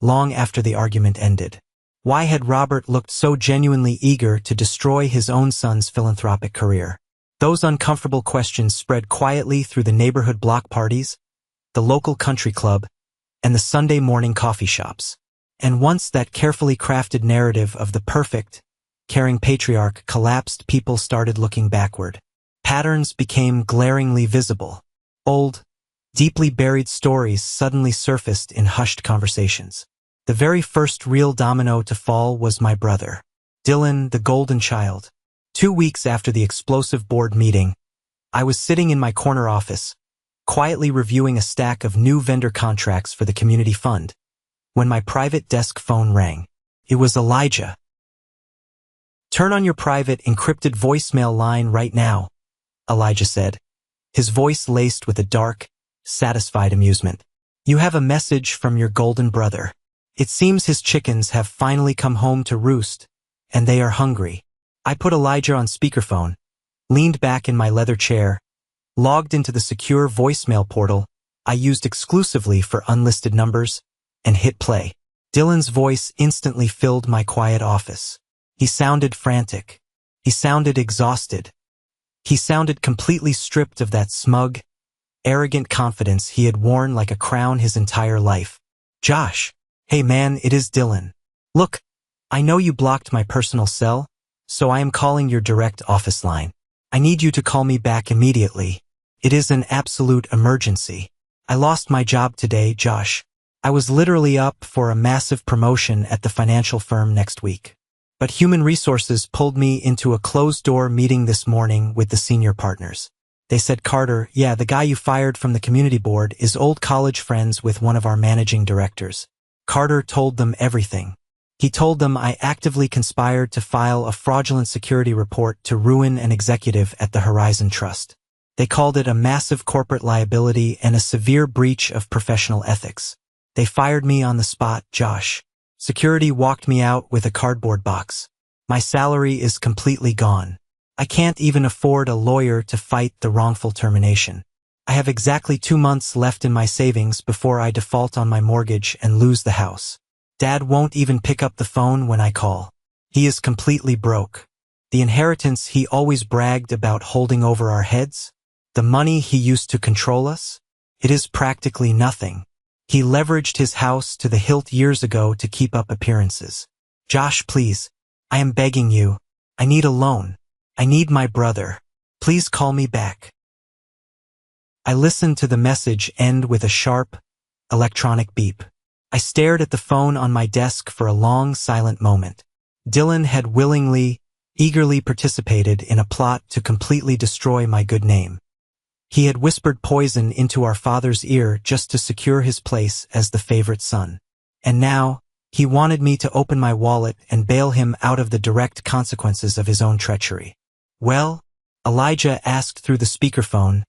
long after the argument ended? Why had Robert looked so genuinely eager to destroy his own son's philanthropic career? Those uncomfortable questions spread quietly through the neighborhood block parties, the local country club, and the Sunday morning coffee shops. And once that carefully crafted narrative of the perfect, caring patriarch collapsed, people started looking backward. Patterns became glaringly visible. Old, deeply buried stories suddenly surfaced in hushed conversations. The very first real domino to fall was my brother, Dylan, the golden child. 2 weeks after the explosive board meeting, I was sitting in my corner office, quietly reviewing a stack of new vendor contracts for the community fund, when my private desk phone rang. It was Elijah. "Turn on your private encrypted voicemail line right now," Elijah said, his voice laced with a dark, satisfied amusement. "You have a message from your golden brother. It seems his chickens have finally come home to roost, and they are hungry." I put Elijah on speakerphone, leaned back in my leather chair, logged into the secure voicemail portal I used exclusively for unlisted numbers, and hit play. Dylan's voice instantly filled my quiet office. He sounded frantic. He sounded exhausted. He sounded completely stripped of that smug, arrogant confidence he had worn like a crown his entire life. "Josh, hey man, it is Dylan. Look, I know you blocked my personal cell, so I am calling your direct office line. I need you to call me back immediately. It is an absolute emergency. I lost my job today, Josh. I was literally up for a massive promotion at the financial firm next week. But human resources pulled me into a closed-door meeting this morning with the senior partners. They said, Carter, yeah, the guy you fired from the community board is old college friends with one of our managing directors." Carter told them everything. He told them I actively conspired to file a fraudulent security report to ruin an executive at the Horizon Trust. They called it a massive corporate liability and a severe breach of professional ethics. They fired me on the spot, Josh. Security walked me out with a cardboard box. My salary is completely gone. I can't even afford a lawyer to fight the wrongful termination. I have exactly 2 months left in my savings before I default on my mortgage and lose the house. Dad won't even pick up the phone when I call. He is completely broke. The inheritance he always bragged about holding over our heads, the money he used to control us, it is practically nothing. He leveraged his house to the hilt years ago to keep up appearances. Josh, please, I am begging you. I need a loan. I need my brother. Please call me back. I listened to the message end with a sharp, electronic beep. I stared at the phone on my desk for a long, silent moment. Dylan had willingly, eagerly participated in a plot to completely destroy my good name. He had whispered poison into our father's ear just to secure his place as the favorite son. And now, He wanted me to open my wallet and bail him out of the direct consequences of his own treachery. Well, Elijah asked through the speakerphone,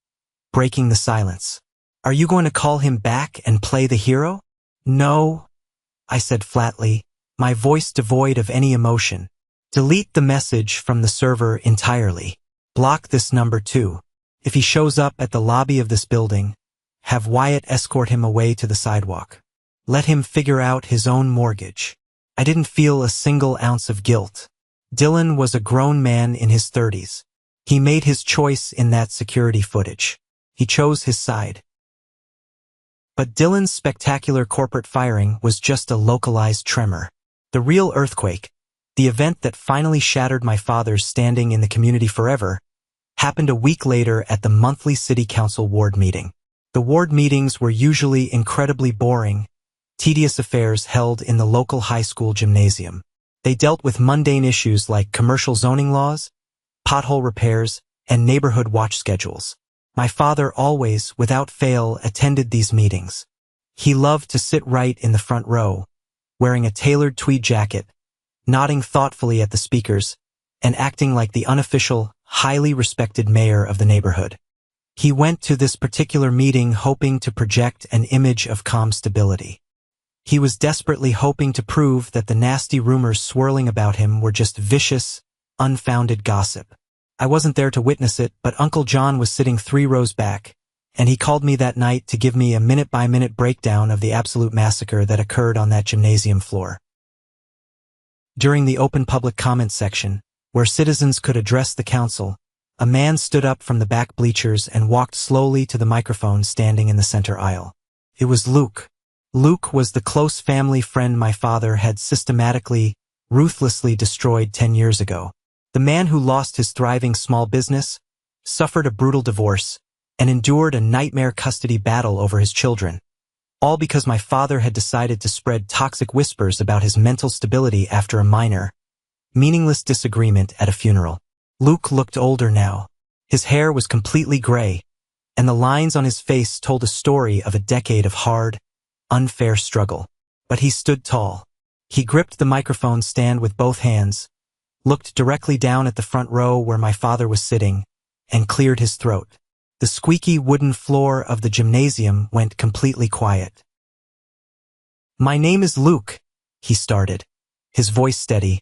breaking the silence. Are you going to call him back and play the hero? No, I said flatly, my voice devoid of any emotion. Delete the message from the server entirely. Block this number too. If he shows up at the lobby of this building, have Wyatt escort him away to the sidewalk. Let him figure out his own mortgage. I didn't feel a single ounce of guilt. Dylan was a grown man in his 30s. He made his choice in that security footage. He chose his side. But Dylan's spectacular corporate firing was just a localized tremor. The real earthquake, the event that finally shattered my father's standing in the community forever, happened a week later at the monthly city council ward meeting. The ward meetings were usually incredibly boring, tedious affairs held in the local high school gymnasium. They dealt with mundane issues like commercial zoning laws, pothole repairs, and neighborhood watch schedules. My father always, without fail, attended these meetings. He loved to sit right in the front row, wearing a tailored tweed jacket, nodding thoughtfully at the speakers, and acting like the unofficial, highly respected mayor of the neighborhood. He went to this particular meeting hoping to project an image of calm stability. He was desperately hoping to prove that the nasty rumors swirling about him were just vicious, unfounded gossip. I wasn't there to witness it, but Uncle John was sitting 3 rows back, and he called me that night to give me a minute-by-minute breakdown of the absolute massacre that occurred on that gymnasium floor. During the open public comment section, where citizens could address the council, a man stood up from the back bleachers and walked slowly to the microphone standing in the center aisle. It was Luke. Luke was the close family friend my father had systematically, ruthlessly destroyed 10 years ago. The man who lost his thriving small business, suffered a brutal divorce, and endured a nightmare custody battle over his children, all because my father had decided to spread toxic whispers about his mental stability after a minor, meaningless disagreement at a funeral. Luke looked older now. His hair was completely gray, and the lines on his face told a story of a decade of hard, unfair struggle. But he stood tall. He gripped the microphone stand with both hands, looked directly down at the front row where my father was sitting, and cleared his throat. The squeaky wooden floor of the gymnasium went completely quiet. My name is Luke, he started, his voice steady,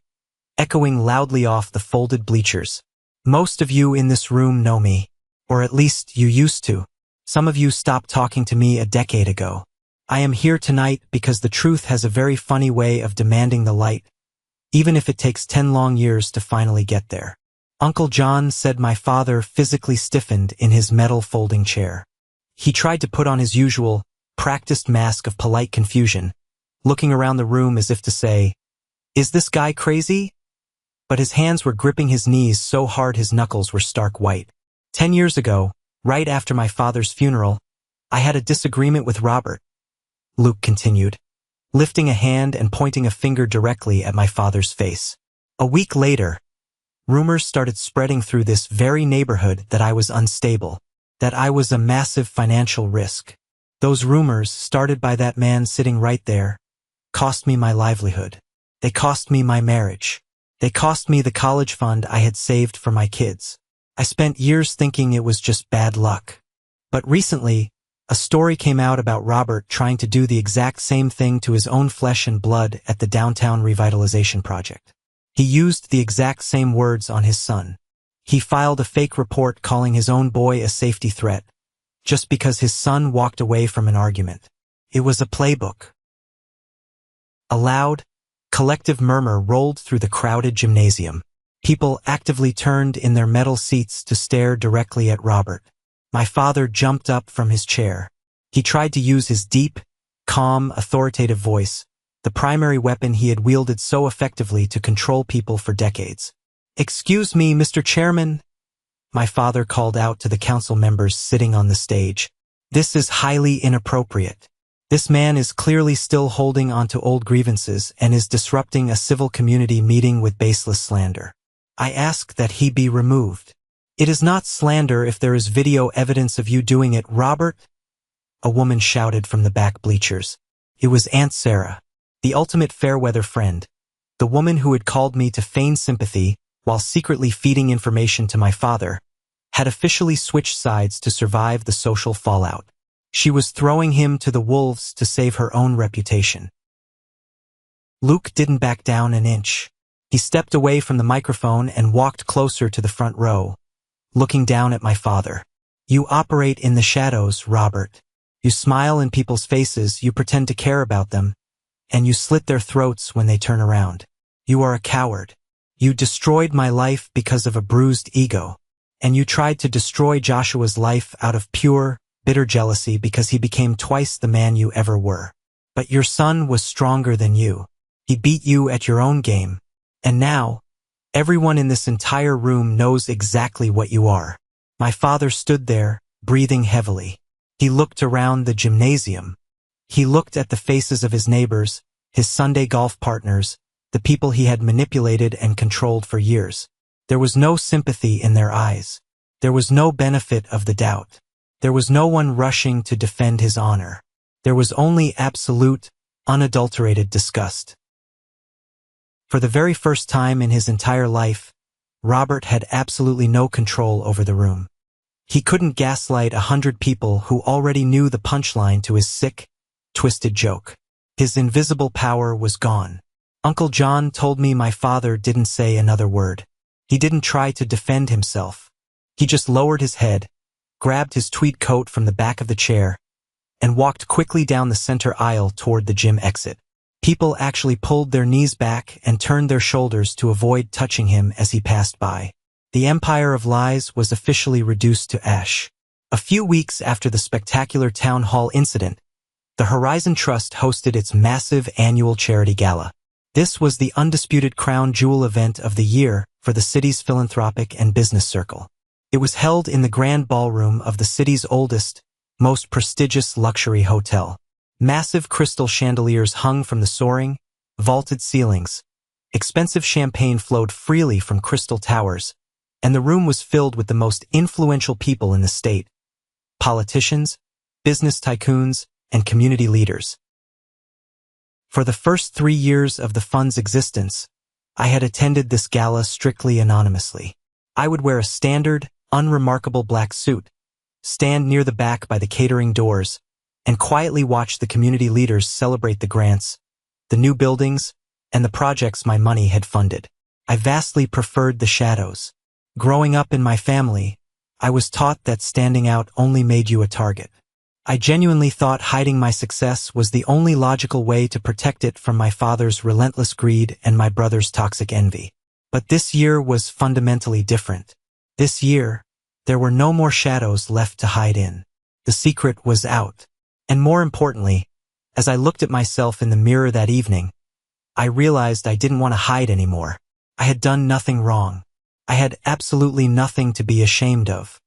echoing loudly off the folded bleachers. Most of you in this room know me, or at least you used to. Some of you stopped talking to me a decade ago. I am here tonight because the truth has a very funny way of demanding the light, even if it takes 10 long years to finally get there. Uncle John said my father physically stiffened in his metal folding chair. He tried to put on his usual, practiced mask of polite confusion, looking around the room as if to say, "Is this guy crazy?" But his hands were gripping his knees so hard his knuckles were stark white. 10 years ago, right after my father's funeral, I had a disagreement with Robert, Luke continued, lifting a hand and pointing a finger directly at my father's face. A week later, rumors started spreading through this very neighborhood that I was unstable, that I was a massive financial risk. Those rumors, started by that man sitting right there, cost me my livelihood. They cost me my marriage. They cost me the college fund I had saved for my kids. I spent years thinking it was just bad luck. But recently, a story came out about Robert trying to do the exact same thing to his own flesh and blood at the downtown revitalization project. He used the exact same words on his son. He filed a fake report calling his own boy a safety threat, just because his son walked away from an argument. It was a playbook. A loud, collective murmur rolled through the crowded gymnasium. People actively turned in their metal seats to stare directly at Robert. My father jumped up from his chair. He tried to use his deep, calm, authoritative voice, the primary weapon he had wielded so effectively to control people for decades. "Excuse me, Mr. Chairman," my father called out to the council members sitting on the stage. "This is highly inappropriate. This man is clearly still holding onto old grievances and is disrupting a civil community meeting with baseless slander. I ask that he be removed." "It is not slander if there is video evidence of you doing it, Robert," a woman shouted from the back bleachers. It was Aunt Sarah. The ultimate fair-weather friend, the woman who had called me to feign sympathy while secretly feeding information to my father, had officially switched sides to survive the social fallout. She was throwing him to the wolves to save her own reputation. Luke didn't back down an inch. He stepped away from the microphone and walked closer to the front row, looking down at my father. You operate in the shadows, Robert. You smile in people's faces, you pretend to care about them, and you slit their throats when they turn around. You are a coward. You destroyed my life because of a bruised ego, and you tried to destroy Joshua's life out of pure, bitter jealousy because he became twice the man you ever were. But your son was stronger than you. He beat you at your own game, and now, everyone in this entire room knows exactly what you are. My father stood there, breathing heavily. He looked around the gymnasium. He looked at the faces of his neighbors, his Sunday golf partners, the people he had manipulated and controlled for years. There was no sympathy in their eyes. There was no benefit of the doubt. There was no one rushing to defend his honor. There was only absolute, unadulterated disgust. For the very first time in his entire life, Robert had absolutely no control over the room. He couldn't gaslight 100 people who already knew the punchline to his sick, twisted joke. His invisible power was gone. Uncle John told me my father didn't say another word. He didn't try to defend himself. He just lowered his head, grabbed his tweed coat from the back of the chair, and walked quickly down the center aisle toward the gym exit. People actually pulled their knees back and turned their shoulders to avoid touching him as he passed by. The empire of lies was officially reduced to ash. A few weeks after the spectacular town hall incident, the Horizon Trust hosted its massive annual charity gala. This was the undisputed crown jewel event of the year for the city's philanthropic and business circle. It was held in the grand ballroom of the city's oldest, most prestigious luxury hotel. Massive crystal chandeliers hung from the soaring, vaulted ceilings. Expensive champagne flowed freely from crystal towers, and the room was filled with the most influential people in the state: politicians, business tycoons, and community leaders. For the first 3 years of the fund's existence, I had attended this gala strictly anonymously. I would wear a standard, unremarkable black suit, stand near the back by the catering doors, and quietly watch the community leaders celebrate the grants, the new buildings, and the projects my money had funded. I vastly preferred the shadows. Growing up in my family, I was taught that standing out only made you a target. I genuinely thought hiding my success was the only logical way to protect it from my father's relentless greed and my brother's toxic envy. But this year was fundamentally different. This year, there were no more shadows left to hide in. The secret was out. And more importantly, as I looked at myself in the mirror that evening, I realized I didn't want to hide anymore. I had done nothing wrong. I had absolutely nothing to be ashamed of.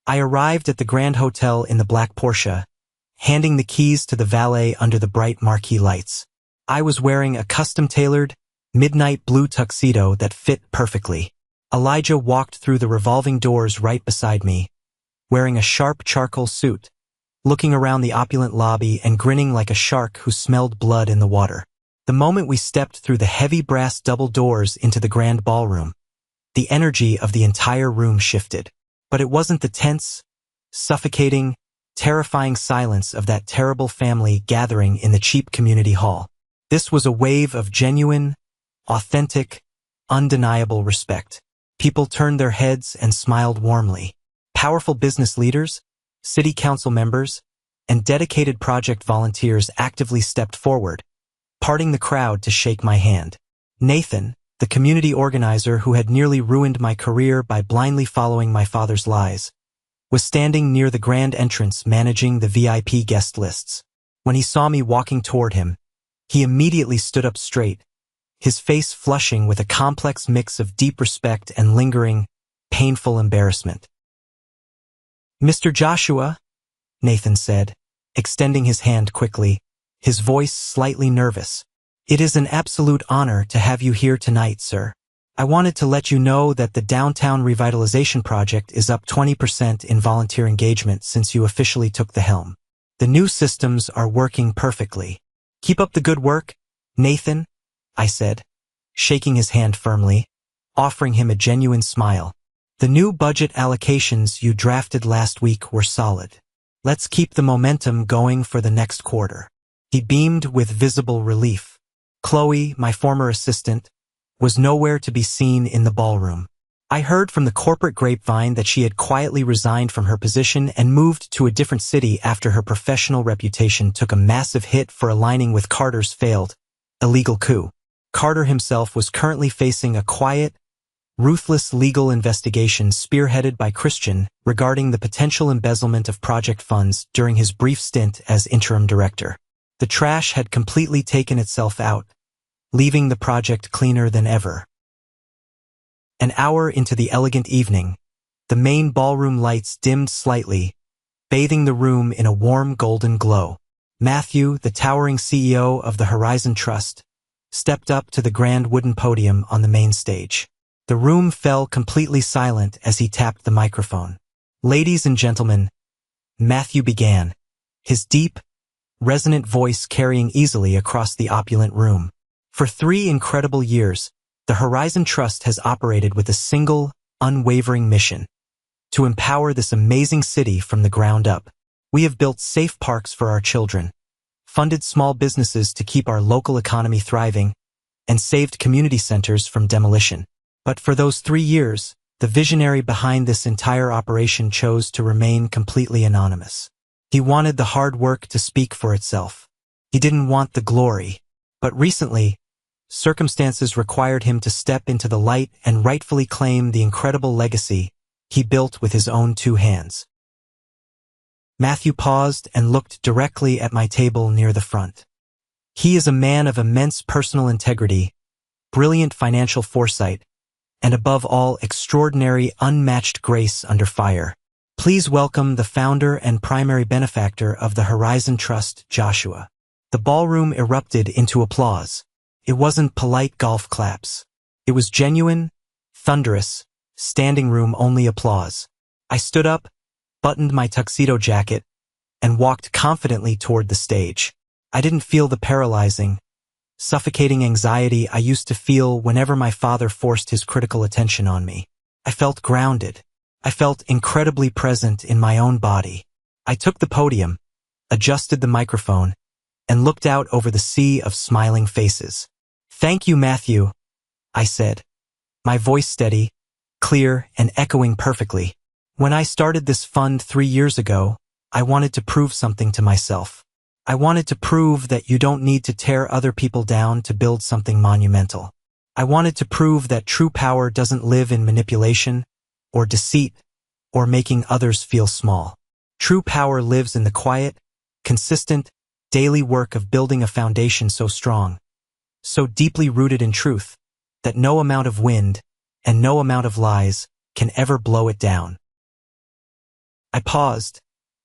I arrived at the Grand Hotel in the black Porsche, handing the keys to the valet under the bright marquee lights. I was wearing a custom-tailored, midnight blue tuxedo that fit perfectly. Elijah walked through the revolving doors right beside me, wearing a sharp charcoal suit, looking around the opulent lobby and grinning like a shark who smelled blood in the water. The moment we stepped through the heavy brass double doors into the grand ballroom, the energy of the entire room shifted. But it wasn't the tense, suffocating, terrifying silence of that terrible family gathering in the cheap community hall. This was a wave of genuine, authentic, undeniable respect. People turned their heads and smiled warmly. Powerful business leaders, city council members, and dedicated project volunteers actively stepped forward, parting the crowd to shake my hand. Nathan, the community organizer who had nearly ruined my career by blindly following my father's lies, was standing near the grand entrance managing the VIP guest lists. When he saw me walking toward him, he immediately stood up straight, his face flushing with a complex mix of deep respect and lingering, painful embarrassment. "Mr. Joshua," Nathan said, extending his hand quickly, his voice slightly nervous. "It is an absolute honor to have you here tonight, sir. I wanted to let you know that the downtown revitalization project is up 20% in volunteer engagement since you officially took the helm. The new systems are working perfectly. Keep up the good work, Nathan, I said, shaking his hand firmly, offering him a genuine smile. The new budget allocations you drafted last week were solid. Let's keep the momentum going for the next quarter. He beamed with visible relief. Chloe, my former assistant, was nowhere to be seen in the ballroom. I heard from the corporate grapevine that she had quietly resigned from her position and moved to a different city after her professional reputation took a massive hit for aligning with Carter's failed, illegal coup. Carter himself was currently facing a quiet, ruthless legal investigation spearheaded by Christian regarding the potential embezzlement of project funds during his brief stint as interim director. The trash had completely taken itself out, leaving the project cleaner than ever. An hour into the elegant evening, the main ballroom lights dimmed slightly, bathing the room in a warm golden glow. Matthew, the towering CEO of the Horizon Trust, stepped up to the grand wooden podium on the main stage. The room fell completely silent as he tapped the microphone. Ladies and gentlemen, Matthew began, his deep, resonant voice carrying easily across the opulent room. For 3 incredible years, the Horizon Trust has operated with a single, unwavering mission: to empower this amazing city from the ground up. We have built safe parks for our children, funded small businesses to keep our local economy thriving, and saved community centers from demolition. But for those 3 years, the visionary behind this entire operation chose to remain completely anonymous. He wanted the hard work to speak for itself. He didn't want the glory. But recently, circumstances required him to step into the light and rightfully claim the incredible legacy he built with his own 2 hands. Matthew paused and looked directly at my table near the front. He is a man of immense personal integrity, brilliant financial foresight, and above all, extraordinary, unmatched grace under fire. Please welcome the founder and primary benefactor of the Horizon Trust, Joshua. The ballroom erupted into applause. It wasn't polite golf claps. It was genuine, thunderous, standing room only applause. I stood up, buttoned my tuxedo jacket, and walked confidently toward the stage. I didn't feel the paralyzing, suffocating anxiety I used to feel whenever my father forced his critical attention on me. I felt grounded. I felt incredibly present in my own body. I took the podium, adjusted the microphone, and looked out over the sea of smiling faces. Thank you, Matthew, I said, my voice steady, clear, and echoing perfectly. When I started this fund 3 years ago, I wanted to prove something to myself. I wanted to prove that you don't need to tear other people down to build something monumental. I wanted to prove that true power doesn't live in manipulation, or deceit, or making others feel small. True power lives in the quiet, consistent, daily work of building a foundation so strong, so deeply rooted in truth, that no amount of wind and no amount of lies can ever blow it down. I paused,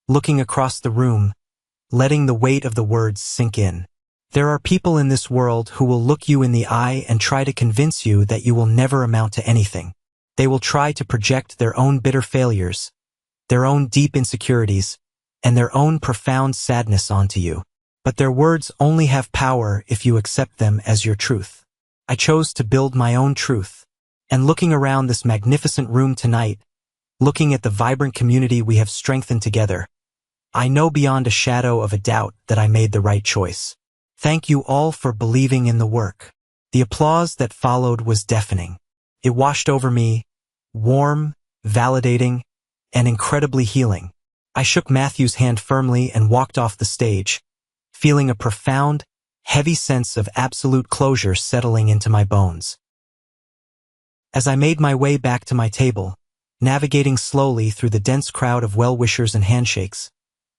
looking across the room, letting the weight of the words sink in. There are people in this world who will look you in the eye and try to convince you that you will never amount to anything. They will try to project their own bitter failures, their own deep insecurities, and their own profound sadness onto you. But their words only have power if you accept them as your truth. I chose to build my own truth. And looking around this magnificent room tonight, looking at the vibrant community we have strengthened together, I know beyond a shadow of a doubt that I made the right choice. Thank you all for believing in the work. The applause that followed was deafening. It washed over me, warm, validating, and incredibly healing. I shook Matthew's hand firmly and walked off the stage, feeling a profound, heavy sense of absolute closure settling into my bones. As I made my way back to my table, navigating slowly through the dense crowd of well-wishers and handshakes,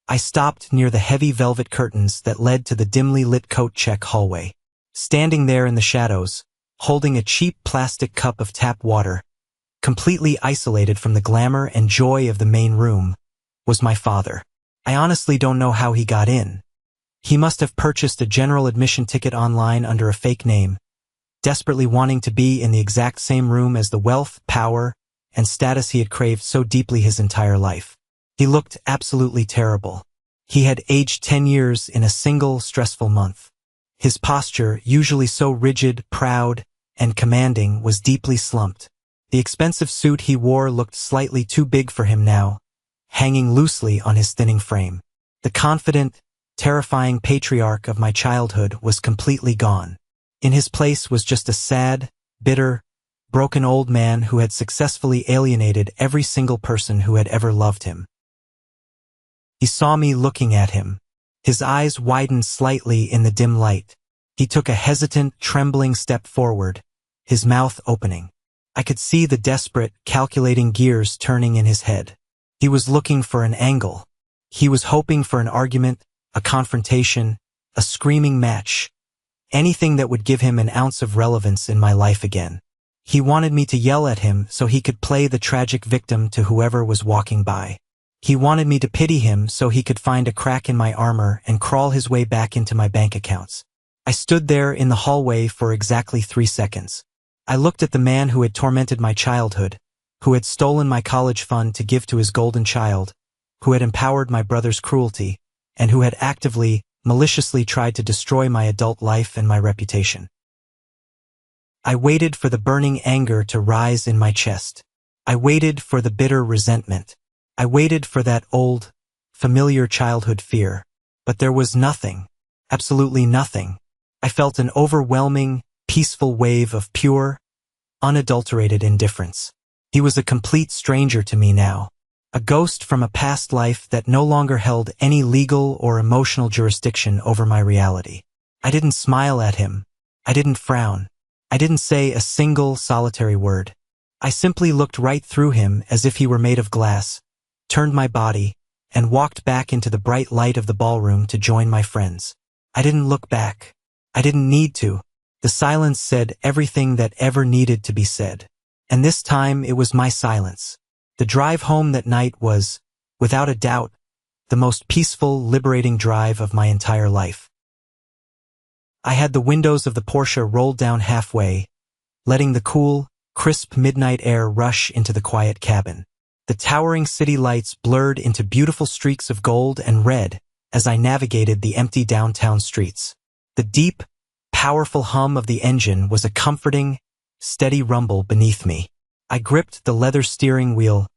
I stopped near the heavy velvet curtains that led to the dimly lit coat check hallway. Standing there in the shadows, holding a cheap plastic cup of tap water, completely isolated from the glamour and joy of the main room, was my father. I honestly don't know how he got in. He must have purchased a general admission ticket online under a fake name, desperately wanting to be in the exact same room as the wealth, power, and status he had craved so deeply his entire life. He looked absolutely terrible. He had aged 10 years in a single stressful month. His posture, usually so rigid, proud, and commanding, was deeply slumped. The expensive suit he wore looked slightly too big for him now, hanging loosely on his thinning frame. The confident, terrifying patriarch of my childhood was completely gone. In his place was just a sad, bitter, broken old man who had successfully alienated every single person who had ever loved him. He saw me looking at him. His eyes widened slightly in the dim light. He took a hesitant, trembling step forward, his mouth opening. I could see the desperate, calculating gears turning in his head. He was looking for an angle. He was hoping for an argument, a confrontation, a screaming match, anything that would give him an ounce of relevance in my life again. He wanted me to yell at him so he could play the tragic victim to whoever was walking by. He wanted me to pity him so he could find a crack in my armor and crawl his way back into my bank accounts. I stood there in the hallway for exactly 3 seconds. I looked at the man who had tormented my childhood, who had stolen my college fund to give to his golden child, who had empowered my brother's cruelty, and who had actively, maliciously tried to destroy my adult life and my reputation. I waited for the burning anger to rise in my chest. I waited for the bitter resentment. I waited for that old, familiar childhood fear. But there was nothing, absolutely nothing. I felt an overwhelming, peaceful wave of pure, unadulterated indifference. He was a complete stranger to me now, a ghost from a past life that no longer held any legal or emotional jurisdiction over my reality. I didn't smile at him. I didn't frown. I didn't say a single solitary word. I simply looked right through him as if he were made of glass, turned my body, and walked back into the bright light of the ballroom to join my friends. I didn't look back. I didn't need to. The silence said everything that ever needed to be said. And this time it was my silence. The drive home that night was, without a doubt, the most peaceful, liberating drive of my entire life. I had the windows of the Porsche rolled down halfway, letting the cool, crisp midnight air rush into the quiet cabin. The towering city lights blurred into beautiful streaks of gold and red as I navigated the empty downtown streets. The deep, powerful hum of the engine was a comforting, steady rumble beneath me. I gripped the leather steering wheel,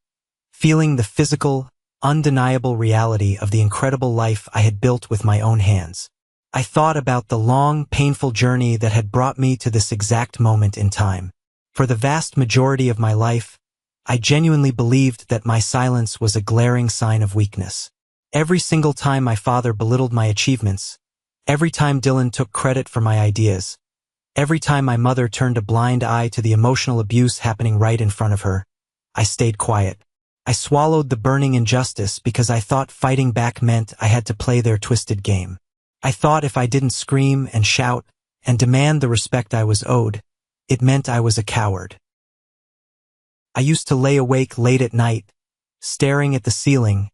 feeling the physical, undeniable reality of the incredible life I had built with my own hands. I thought about the long, painful journey that had brought me to this exact moment in time. For the vast majority of my life, I genuinely believed that my silence was a glaring sign of weakness. Every single time my father belittled my achievements, every time Dylan took credit for my ideas, every time my mother turned a blind eye to the emotional abuse happening right in front of her, I stayed quiet. I swallowed the burning injustice because I thought fighting back meant I had to play their twisted game. I thought if I didn't scream and shout and demand the respect I was owed, it meant I was a coward. I used to lay awake late at night, staring at the ceiling,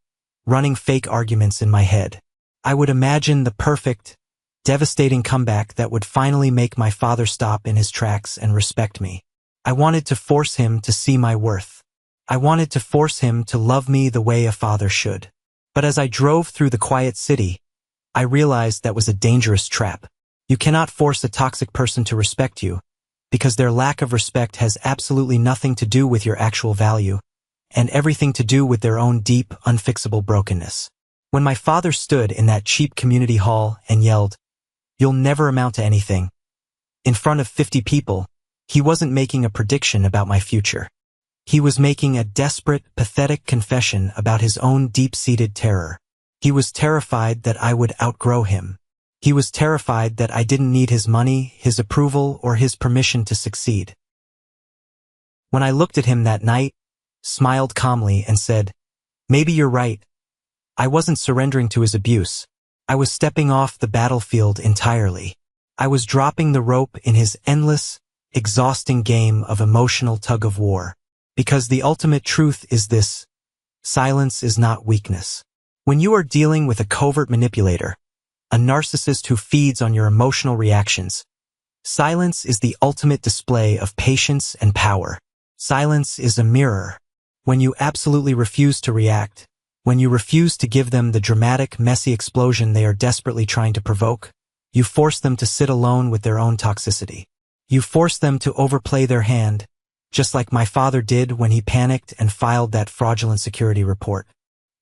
running fake arguments in my head. I would imagine the perfect, devastating comeback that would finally make my father stop in his tracks and respect me. I wanted to force him to see my worth. I wanted to force him to love me the way a father should. But as I drove through the quiet city, I realized that was a dangerous trap. You cannot force a toxic person to respect you, because their lack of respect has absolutely nothing to do with your actual value, and everything to do with their own deep, unfixable brokenness. When my father stood in that cheap community hall and yelled, "You'll never amount to anything," in front of 50 people, he wasn't making a prediction about my future. He was making a desperate, pathetic confession about his own deep-seated terror. He was terrified that I would outgrow him. He was terrified that I didn't need his money, his approval, or his permission to succeed. When I looked at him that night, smiled calmly, and said, "Maybe you're right," I wasn't surrendering to his abuse. I was stepping off the battlefield entirely. I was dropping the rope in his endless, exhausting game of emotional tug-of-war. Because the ultimate truth is this: silence is not weakness. When you are dealing with a covert manipulator, a narcissist who feeds on your emotional reactions, silence is the ultimate display of patience and power. Silence is a mirror. When you absolutely refuse to react, when you refuse to give them the dramatic, messy explosion they are desperately trying to provoke, You force them to sit alone with their own toxicity. You force them to overplay their hand, just like my father did when he panicked and filed that fraudulent security report.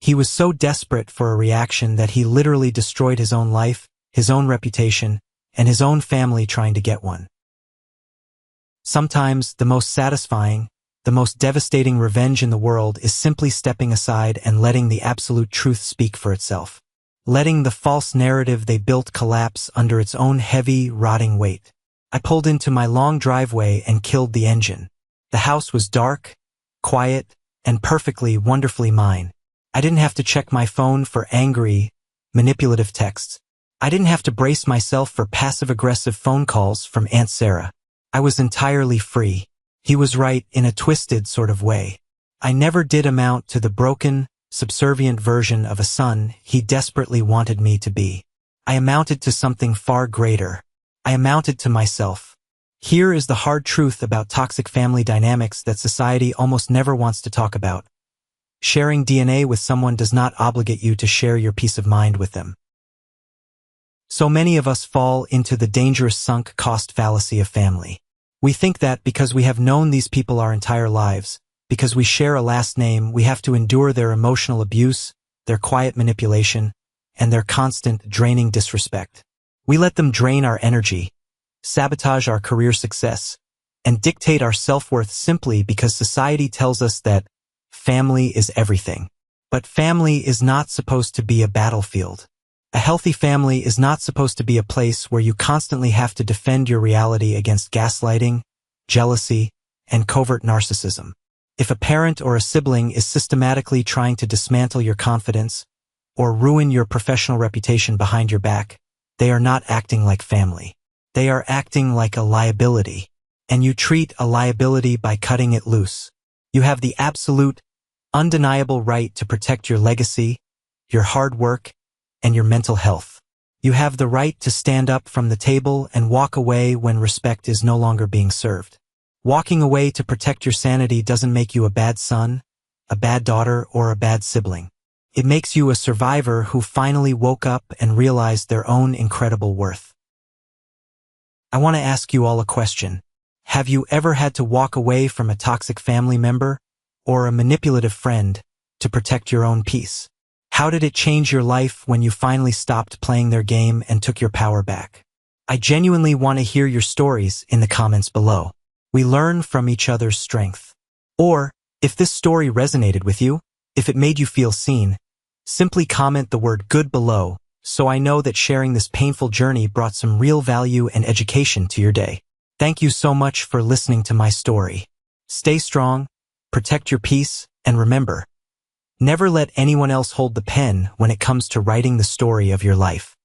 He was so desperate for a reaction that he literally destroyed his own life, his own reputation, and his own family trying to get one. Sometimes the most satisfying, the most devastating revenge in the world is simply stepping aside and letting the absolute truth speak for itself. Letting the false narrative they built collapse under its own heavy, rotting weight. I pulled into my long driveway and killed the engine. The house was dark, quiet, and perfectly, wonderfully mine. I didn't have to check my phone for angry, manipulative texts. I didn't have to brace myself for passive-aggressive phone calls from Aunt Sarah. I was entirely free. He was right in a twisted sort of way. I never did amount to the broken, subservient version of a son he desperately wanted me to be. I amounted to something far greater. I amounted to myself. Here is the hard truth about toxic family dynamics that society almost never wants to talk about. Sharing DNA with someone does not obligate you to share your peace of mind with them. So many of us fall into the dangerous sunk cost fallacy of family. We think that because we have known these people our entire lives, because we share a last name, we have to endure their emotional abuse, their quiet manipulation, and their constant, draining disrespect. We let them drain our energy, sabotage our career success, and dictate our self-worth simply because society tells us that family is everything. But family is not supposed to be a battlefield. A healthy family is not supposed to be a place where you constantly have to defend your reality against gaslighting, jealousy, and covert narcissism. If a parent or a sibling is systematically trying to dismantle your confidence or ruin your professional reputation behind your back, they are not acting like family. They are acting like a liability, and you treat a liability by cutting it loose. You have the absolute, undeniable right to protect your legacy, your hard work, and your mental health. You have the right to stand up from the table and walk away when respect is no longer being served. Walking away to protect your sanity doesn't make you a bad son, a bad daughter, or a bad sibling. It makes you a survivor who finally woke up and realized their own incredible worth. I want to ask you all a question. Have you ever had to walk away from a toxic family member or a manipulative friend to protect your own peace? How did it change your life when you finally stopped playing their game and took your power back? I genuinely want to hear your stories in the comments below. We learn from each other's strength. Or, if this story resonated with you, if it made you feel seen, simply comment the word good below so I know that sharing this painful journey brought some real value and education to your day. Thank you so much for listening to my story. Stay strong, protect your peace, and remember, never let anyone else hold the pen when it comes to writing the story of your life.